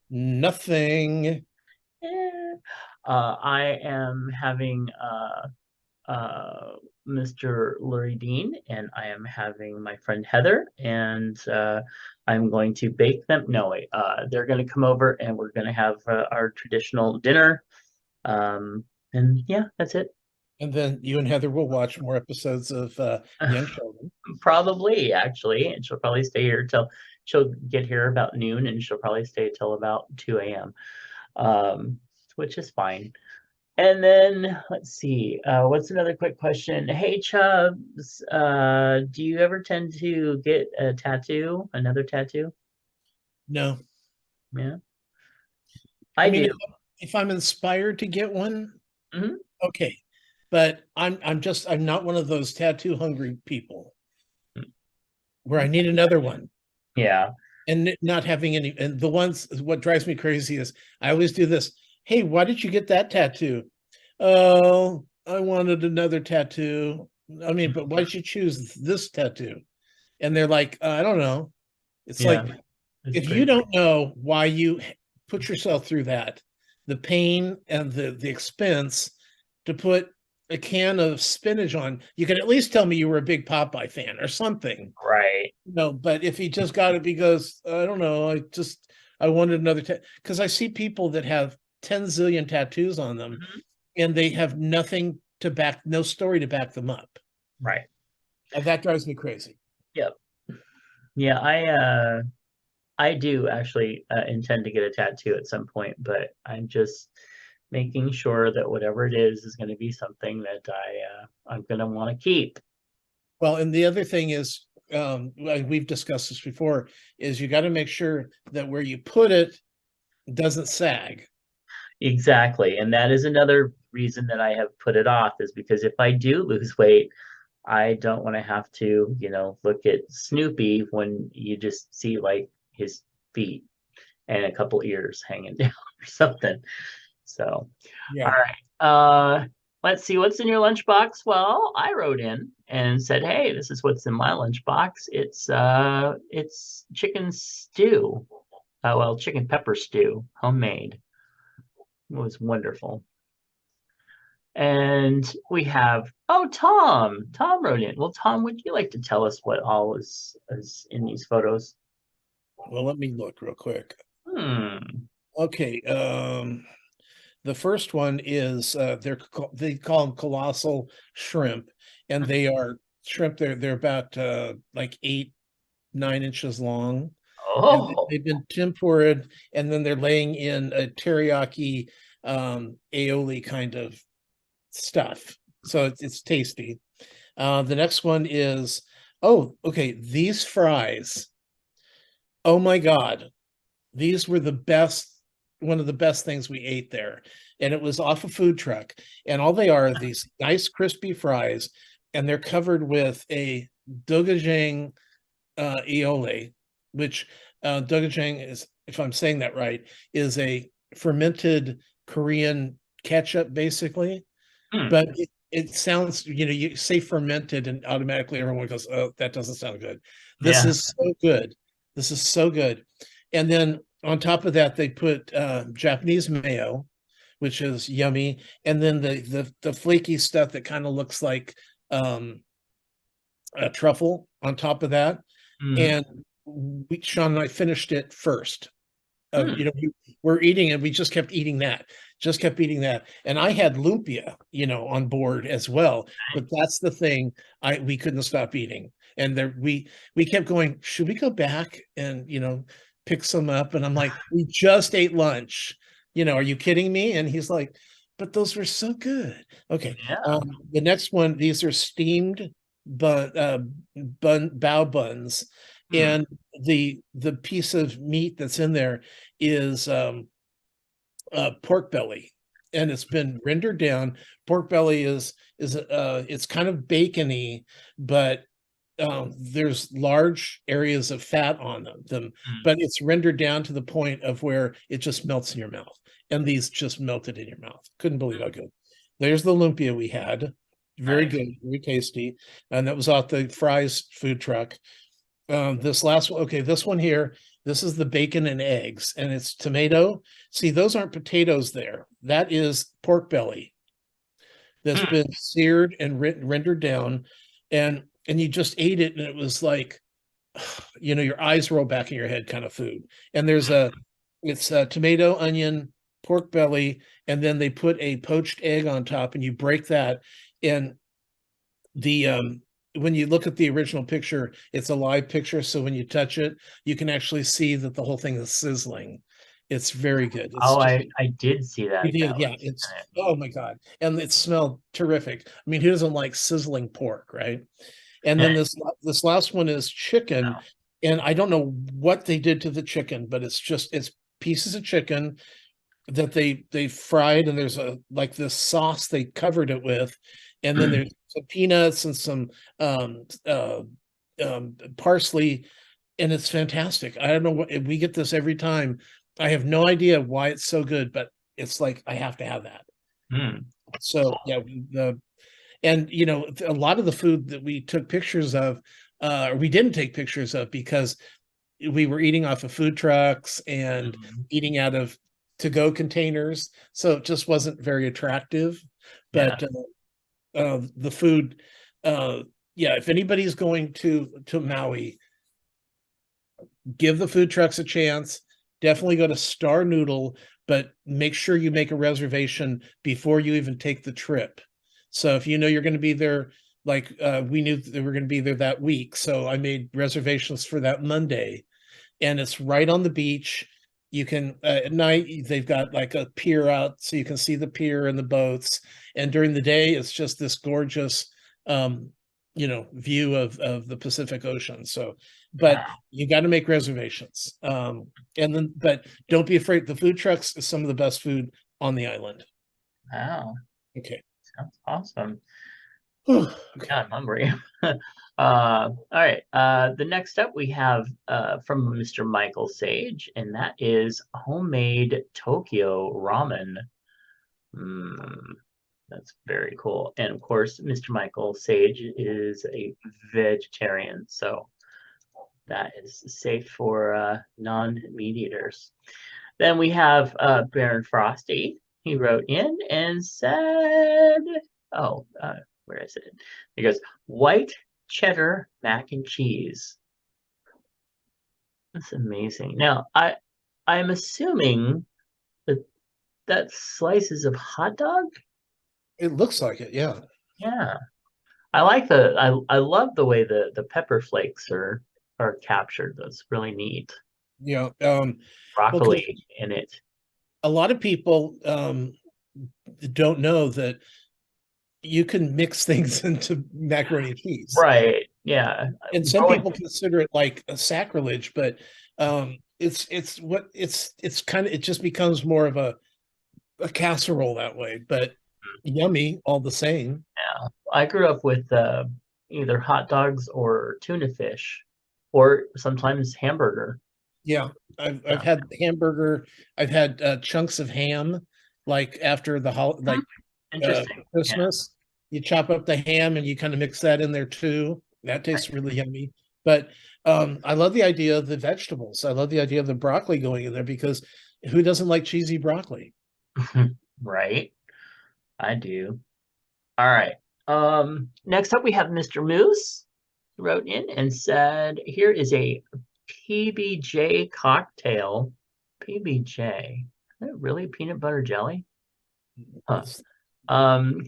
[SPEAKER 2] nothing.
[SPEAKER 1] Eh. I am having Mr. Lurie Dean, and I am having my friend Heather, and I'm going to bake them. No, wait, they're going to come over, and we're going to have our traditional dinner. And yeah, that's it.
[SPEAKER 2] And then you and Heather will watch more episodes of Young Sheldon.
[SPEAKER 1] Probably, actually, and she'll probably stay here till she'll get here about noon, and she'll probably stay till about 2 a.m. Which is fine. And then let's see, what's another quick question? Hey Chubbs, do you ever tend to get a tattoo, another tattoo?
[SPEAKER 2] No,
[SPEAKER 1] Yeah,
[SPEAKER 2] I
[SPEAKER 1] I
[SPEAKER 2] mean,
[SPEAKER 1] do.
[SPEAKER 2] if I'm inspired to get one,
[SPEAKER 1] Hmm.
[SPEAKER 2] okay. But I'm not one of those tattoo hungry people where I need another one
[SPEAKER 1] Yeah,
[SPEAKER 2] and not having any. And the ones, what drives me crazy is I always do this. Hey, why did you get that tattoo? Oh, I wanted another tattoo. I mean, but why did you choose this tattoo? And they're like, I don't know. It's
[SPEAKER 1] yeah,
[SPEAKER 2] like,
[SPEAKER 1] it's
[SPEAKER 2] if you
[SPEAKER 1] pretty.
[SPEAKER 2] don't know why you put yourself through that, the pain and the expense to put a can of spinach on, you can at least tell me you were a big Popeye fan or something.
[SPEAKER 1] Right.
[SPEAKER 2] No, but if he just got it because I don't know, I wanted another because I see people that have 10 zillion tattoos on them
[SPEAKER 1] Mhm.
[SPEAKER 2] and they have nothing to back, no story to back them up.
[SPEAKER 1] Right.
[SPEAKER 2] And that drives me crazy.
[SPEAKER 1] Yep. Yeah, I do actually intend to get a tattoo at some point, but I'm just making sure that whatever it is going to be something that I'm going to want to keep.
[SPEAKER 2] Well, and the other thing is, like we've discussed this before, is you got to make sure that where you put it doesn't sag.
[SPEAKER 1] Exactly. And that is another reason that I have put it off is because if I do lose weight, I don't want to have to, look at Snoopy when you just see like his feet and a couple ears hanging down or something. So, all
[SPEAKER 2] Yeah.
[SPEAKER 1] right. Let's see what's in your lunchbox. Well, I wrote in and said, "Hey, this is what's in my lunchbox. It's chicken stew. Well, chicken pepper stew, homemade. It was wonderful." And we have, oh, Tom. Tom wrote in. Well, Tom, would you like to tell us what all is in these photos?
[SPEAKER 2] Well, let me look real quick.
[SPEAKER 1] Hmm.
[SPEAKER 2] Okay. The first one is they call them colossal shrimp, and they are shrimp. They're about like 8-9 inches long, and
[SPEAKER 1] Oh,
[SPEAKER 2] they've been tempuraed, and then they're laying in a teriyaki aioli kind of stuff. So it's tasty. The next one is, oh, okay, these fries. Oh my God, these were the best, one of the best things we ate there. And it was off a food truck. And all they are these nice crispy fries, and they're covered with a dogojang aioli, which dogojang is, if I'm saying that right, is a fermented Korean ketchup, basically.
[SPEAKER 1] hmm.
[SPEAKER 2] But it sounds, you say fermented, and automatically everyone goes, "Oh, that doesn't sound good." This
[SPEAKER 1] Yeah.
[SPEAKER 2] is so good. This is so good. And then on top of that, they put Japanese mayo, which is yummy, and then the flaky stuff that kind of looks like um, a truffle on top of that.
[SPEAKER 1] Hmm.
[SPEAKER 2] And Sean and I finished it first.
[SPEAKER 1] Hmm.
[SPEAKER 2] We're eating and we just kept eating that, and I had lumpia, on board as well. But that's the thing, we couldn't stop eating, and there we kept going, should we go back and pick some up? And I'm like, we just ate lunch, are you kidding me? And he's like, but those were so good. Okay.
[SPEAKER 1] Yeah.
[SPEAKER 2] The next one, these are steamed bao buns,
[SPEAKER 1] Hmm.
[SPEAKER 2] and the piece of meat that's in there is pork belly, and it's been rendered down. Pork belly is it's kind of bacony, but there's large areas of fat on them,
[SPEAKER 1] Hmm.
[SPEAKER 2] but it's rendered down to the point of where it just melts in your mouth. And these just melted in your mouth. Couldn't believe how good. There's the lumpia we had. Very
[SPEAKER 1] Nice.
[SPEAKER 2] good, very tasty. And that was off the Fry's food truck. This last one, okay, this one here, this is the bacon and eggs, and it's tomato. See, those aren't potatoes there. That is pork belly that's
[SPEAKER 1] Hmm.
[SPEAKER 2] been seared and rendered down, and you just ate it, and it was like, your eyes roll back in your head kind of food. And it's a tomato, onion, pork belly, and then they put a poached egg on top, and you break that. And the when you look at the original picture, it's a live picture, so when you touch it, you can actually see that the whole thing is sizzling. It's very good. It's
[SPEAKER 1] Oh,
[SPEAKER 2] just
[SPEAKER 1] I did see
[SPEAKER 2] You
[SPEAKER 1] that.
[SPEAKER 2] did,
[SPEAKER 1] That
[SPEAKER 2] yeah.
[SPEAKER 1] was
[SPEAKER 2] It's
[SPEAKER 1] kind of
[SPEAKER 2] Oh
[SPEAKER 1] neat.
[SPEAKER 2] my God, and it smelled terrific. I mean, who doesn't like sizzling pork, right? And then this last one is chicken,
[SPEAKER 1] No.
[SPEAKER 2] and I don't know what they did to the chicken, but it's pieces of chicken that they fried, and there's a like this sauce they covered it with, and then there's some peanuts and some parsley, and it's fantastic. I don't know what we get this every time. I have no idea why it's so good, but it's like I have to have that.
[SPEAKER 1] Hmm.
[SPEAKER 2] So yeah, and a lot of the food that we took pictures of, or we didn't take pictures of because we were eating off of food trucks and
[SPEAKER 1] Mhm.
[SPEAKER 2] eating out of to-go containers, so it just wasn't very attractive.
[SPEAKER 1] Yeah.
[SPEAKER 2] But the food, uh, yeah, if anybody's going to Maui, give the food trucks a chance. Definitely go to Star Noodle, but make sure you make a reservation before you even take the trip. So if you know you're going to be there, like we knew they were going to be there that week, so I made reservations for that Monday, and it's right on the beach. You can at night they've got like a pier out, so you can see the pier and the boats. And during the day, it's just this gorgeous, um, view of the Pacific Ocean. So, but
[SPEAKER 1] Wow.
[SPEAKER 2] you got to make reservations. But don't be afraid. The food trucks is some of the best food on the island.
[SPEAKER 1] Wow.
[SPEAKER 2] Okay.
[SPEAKER 1] Sounds awesome.
[SPEAKER 2] Okay.
[SPEAKER 1] Yeah, I'm hungry. All right. The next up we have from Mr. Michael Sage, and that is homemade Tokyo ramen. Mm, that's very cool. And of course, Mr. Michael Sage is a vegetarian, so that is safe for non-meat eaters. Then we have Baron Frosty. He wrote in and said, "Oh, where is it?" He goes, "White cheddar mac and cheese." That's amazing. Now, I'm assuming that that's slices of hot dog.
[SPEAKER 2] It looks like it, yeah.
[SPEAKER 1] Yeah, I love the way the pepper flakes are captured. That's really neat.
[SPEAKER 2] Yeah. Well, because
[SPEAKER 1] Broccoli in it.
[SPEAKER 2] a lot of people don't know that you can mix things into macaroni and cheese.
[SPEAKER 1] Right. Yeah.
[SPEAKER 2] And some
[SPEAKER 1] Growing.
[SPEAKER 2] people consider it like a sacrilege, but it's kind of, it just becomes more of a casserole that way, but yummy all the same.
[SPEAKER 1] Yeah. I grew up with either hot dogs or tuna fish, or sometimes hamburger.
[SPEAKER 2] Yeah, I've
[SPEAKER 1] Yeah.
[SPEAKER 2] had hamburger, I've had chunks of ham, like after
[SPEAKER 1] Hmm.
[SPEAKER 2] like uh,
[SPEAKER 1] Interesting. Yeah.
[SPEAKER 2] Christmas. You chop up the ham and you kind of mix that in there too. That tastes really yummy. But I love the idea of the vegetables. I love the idea of the broccoli going in there because who doesn't like cheesy broccoli?
[SPEAKER 1] Right. I do. All right. Next up we have Mr. Moose, who wrote in and said, "Here is a PBJ cocktail PBJ. Is it really peanut butter jelly? Huh.
[SPEAKER 2] It's
[SPEAKER 1] Um,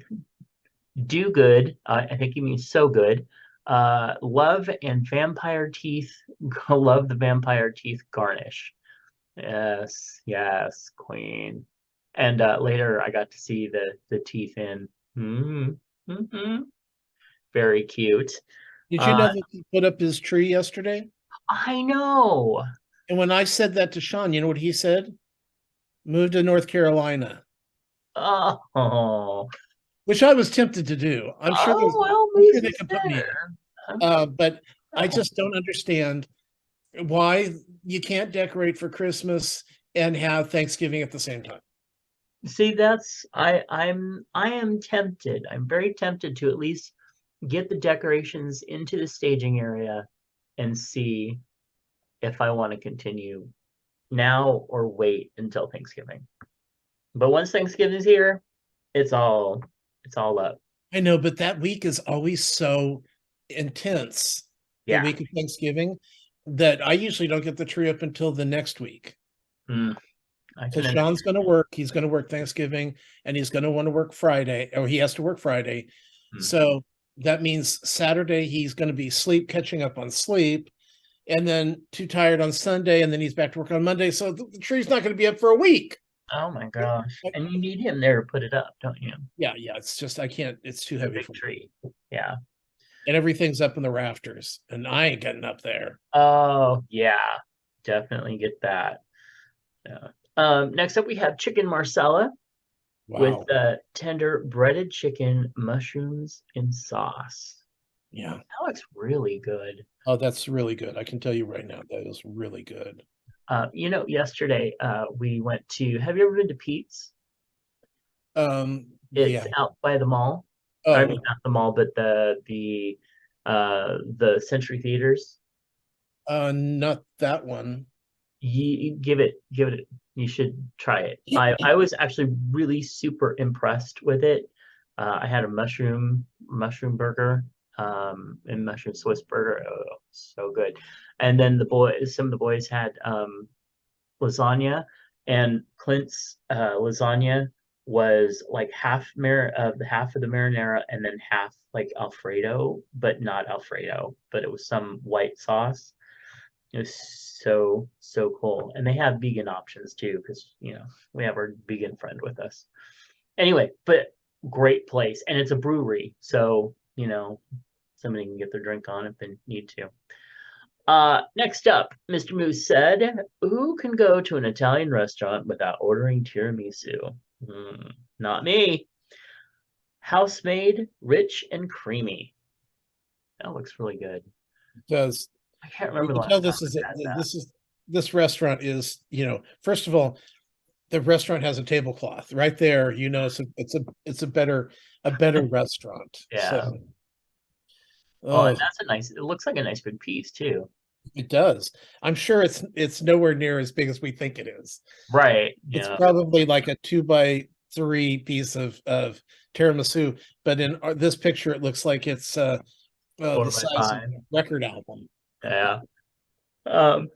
[SPEAKER 1] do good. I think you mean so good. Love and vampire teeth. Love the vampire teeth garnish. Yes, yes, queen. And later I got to see the teeth in. Mm-hmm. Very cute.
[SPEAKER 2] Did you
[SPEAKER 1] Uh,
[SPEAKER 2] know that he put up his tree yesterday?
[SPEAKER 1] I know.
[SPEAKER 2] And when I said that to Sean, you know what he said? Move to North Carolina,
[SPEAKER 1] Oh, oh
[SPEAKER 2] which I was tempted to do.
[SPEAKER 1] well,
[SPEAKER 2] I'm sure
[SPEAKER 1] moose
[SPEAKER 2] they
[SPEAKER 1] is
[SPEAKER 2] could put me in.
[SPEAKER 1] better. Okay.
[SPEAKER 2] But I
[SPEAKER 1] Oh.
[SPEAKER 2] just don't understand why you can't decorate for Christmas and have Thanksgiving at the same time.
[SPEAKER 1] See, I am tempted. I'm very tempted to at least get the decorations into the staging area and see if I want to continue now or wait until Thanksgiving. But once Thanksgiving's here, it's all it's all up.
[SPEAKER 2] I know, but that week is always so intense, the
[SPEAKER 1] Yeah.
[SPEAKER 2] week of Thanksgiving, that I usually don't get the tree up until the next week.
[SPEAKER 1] Mm, I can
[SPEAKER 2] Because Sean's
[SPEAKER 1] understand.
[SPEAKER 2] going to work. He's going to work Thanksgiving and he's going to want to work Friday, or he has to work Friday.
[SPEAKER 1] Mm.
[SPEAKER 2] So that means Saturday he's going to be catching up on sleep, and then too tired on Sunday, and then he's back to work on Monday. So the tree's not going to be up for a week.
[SPEAKER 1] Oh my gosh. And you need him there to put it up, don't you?
[SPEAKER 2] Yeah, yeah. It's just I can't. It's too
[SPEAKER 1] The
[SPEAKER 2] heavy
[SPEAKER 1] big
[SPEAKER 2] for me.
[SPEAKER 1] tree. Yeah.
[SPEAKER 2] And everything's up in the rafters, and I ain't getting up there.
[SPEAKER 1] Oh, yeah. Definitely get that. Yeah. Next up we have chicken marsala with
[SPEAKER 2] Wow.
[SPEAKER 1] tender breaded chicken, mushrooms, and sauce.
[SPEAKER 2] Yeah.
[SPEAKER 1] That looks really good.
[SPEAKER 2] Oh, that's really good. I can tell you right now, that is really good.
[SPEAKER 1] Yesterday we went to. Have you ever been to Pete's? It's
[SPEAKER 2] Yeah.
[SPEAKER 1] out by the mall. I mean,
[SPEAKER 2] Oh,
[SPEAKER 1] not the mall, but the Century Theaters.
[SPEAKER 2] not that one.
[SPEAKER 1] You give it. You should try it. I was actually really super impressed with it. I had a mushroom burger, and mushroom Swiss burger. Oh, so good. And then some of the boys had lasagna, and Clint's lasagna was like half of the marinara and then half like Alfredo, but not Alfredo, but it was some white sauce. It was so cool. And they have vegan options too, because we have our vegan friend with us. Anyway, but great place. And it's a brewery, so somebody can get their drink on if they need to. Next up, Mr. Moose said, who can go to an Italian restaurant without ordering tiramisu? Not me. House-made, rich and creamy. That looks really good.
[SPEAKER 2] Does
[SPEAKER 1] I can't
[SPEAKER 2] you
[SPEAKER 1] remember the
[SPEAKER 2] can tell
[SPEAKER 1] last time I had that.
[SPEAKER 2] this restaurant is, first of all, the restaurant has a tablecloth right there. It's a better restaurant. So,
[SPEAKER 1] Yeah. Oh, and
[SPEAKER 2] oh,
[SPEAKER 1] it looks like a nice big piece too.
[SPEAKER 2] it does. I'm sure it's nowhere near as big as we think it is.
[SPEAKER 1] Right.
[SPEAKER 2] It's
[SPEAKER 1] Yeah.
[SPEAKER 2] probably like a 2 by 3 piece of tiramisu, but in this picture, it looks like it's
[SPEAKER 1] Four
[SPEAKER 2] the
[SPEAKER 1] by
[SPEAKER 2] size of
[SPEAKER 1] five.
[SPEAKER 2] a record album.
[SPEAKER 1] Yeah. Um,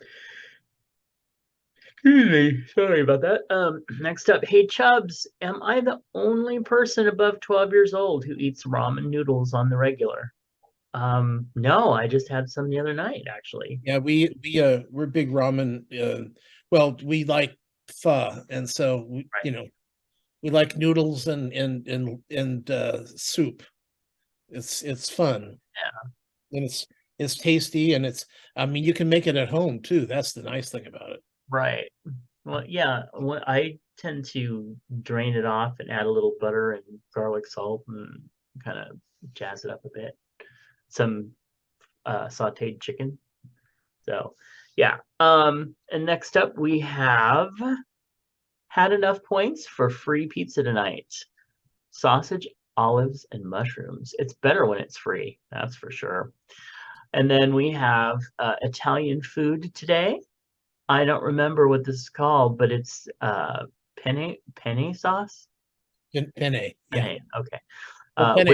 [SPEAKER 1] Excuse me. Sorry about that. Next up, hey Chubs, am I the only person above 12 years old who eats ramen noodles on the regular? No, I just had some the other night, actually.
[SPEAKER 2] Yeah, we're big ramen. Well, we like pho, and so
[SPEAKER 1] Right.
[SPEAKER 2] we like noodles and soup. It's fun
[SPEAKER 1] Yeah.
[SPEAKER 2] and it's tasty, and I mean, you can make it at home too. That's the nice thing about it.
[SPEAKER 1] Right. Well, yeah. I tend to drain it off and add a little butter and garlic salt and kind of jazz it up a bit. Some sautéed chicken. So, yeah. And next up, we have had enough points for free pizza tonight. Sausage, olives, and mushrooms. It's better when it's free, that's for sure. And then we have Italian food today. I don't remember what this is called, but it's penne sauce.
[SPEAKER 2] Penne, yeah,
[SPEAKER 1] Penne, okay.
[SPEAKER 2] or penne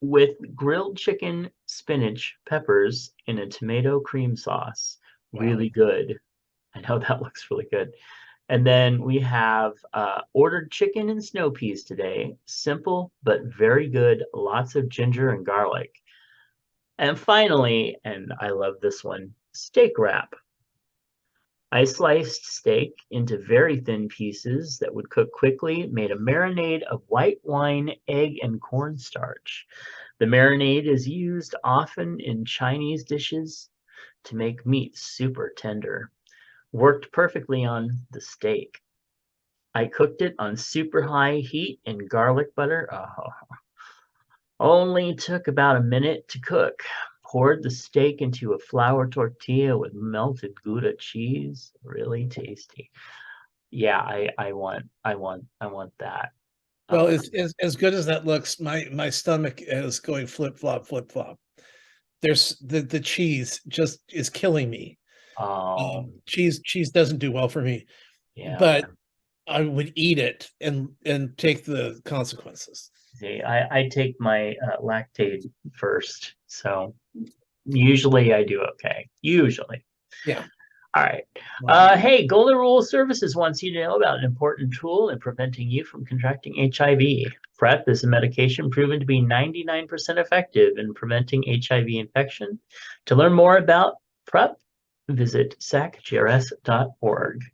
[SPEAKER 1] With
[SPEAKER 2] pasta.
[SPEAKER 1] grilled chicken, spinach, peppers, and a tomato cream sauce.
[SPEAKER 2] Wow.
[SPEAKER 1] Really good. I know that looks really good. And then we have ordered chicken and snow peas today. Simple, but very good. Lots of ginger and garlic. And finally, and I love this one, steak wrap. I sliced steak into very thin pieces that would cook quickly, made a marinade of white wine, egg, and cornstarch. The marinade is used often in Chinese dishes to make meat super tender. Worked perfectly on the steak. I cooked it on super high heat in garlic butter. Oh, only took about a minute to cook. Poured the steak into a flour tortilla with melted Gouda cheese. Really tasty. Yeah, I want that.
[SPEAKER 2] Well,
[SPEAKER 1] Oh,
[SPEAKER 2] as good as that looks, my stomach is going flip flop, flip flop. There's the cheese just is killing me. Cheese doesn't do well for me,
[SPEAKER 1] yeah.
[SPEAKER 2] but I would eat it and take the consequences.
[SPEAKER 1] See, I take my lactate first, so usually I do okay. Usually.
[SPEAKER 2] Yeah.
[SPEAKER 1] All right.
[SPEAKER 2] Wow.
[SPEAKER 1] Hey, Golden Rule Services wants you to know about an important tool in preventing you from contracting HIV. PrEP is a medication proven to be 99% effective in preventing HIV infection. To learn more about PrEP, visit sacgrs.org.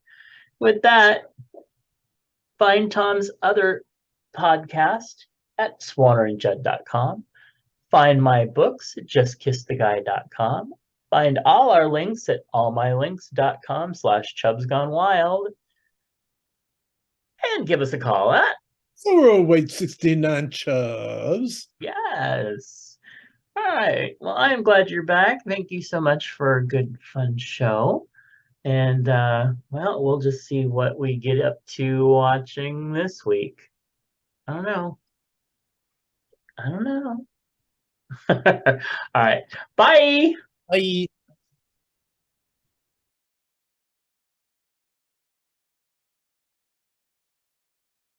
[SPEAKER 1] With that, find Tom's other podcast at swanerandjudd.com. Find my books at justkisstheguy.com. Find all our links at allmylinks.com/chubsgonewild. And give us a call at
[SPEAKER 2] 40869 Chubs.
[SPEAKER 1] yes. All right. Well, I am glad you're back. Thank you so much for a good, fun show. And well, we'll just see what we get up to watching this week. I don't know. I don't know. All right. Bye.
[SPEAKER 2] Bye.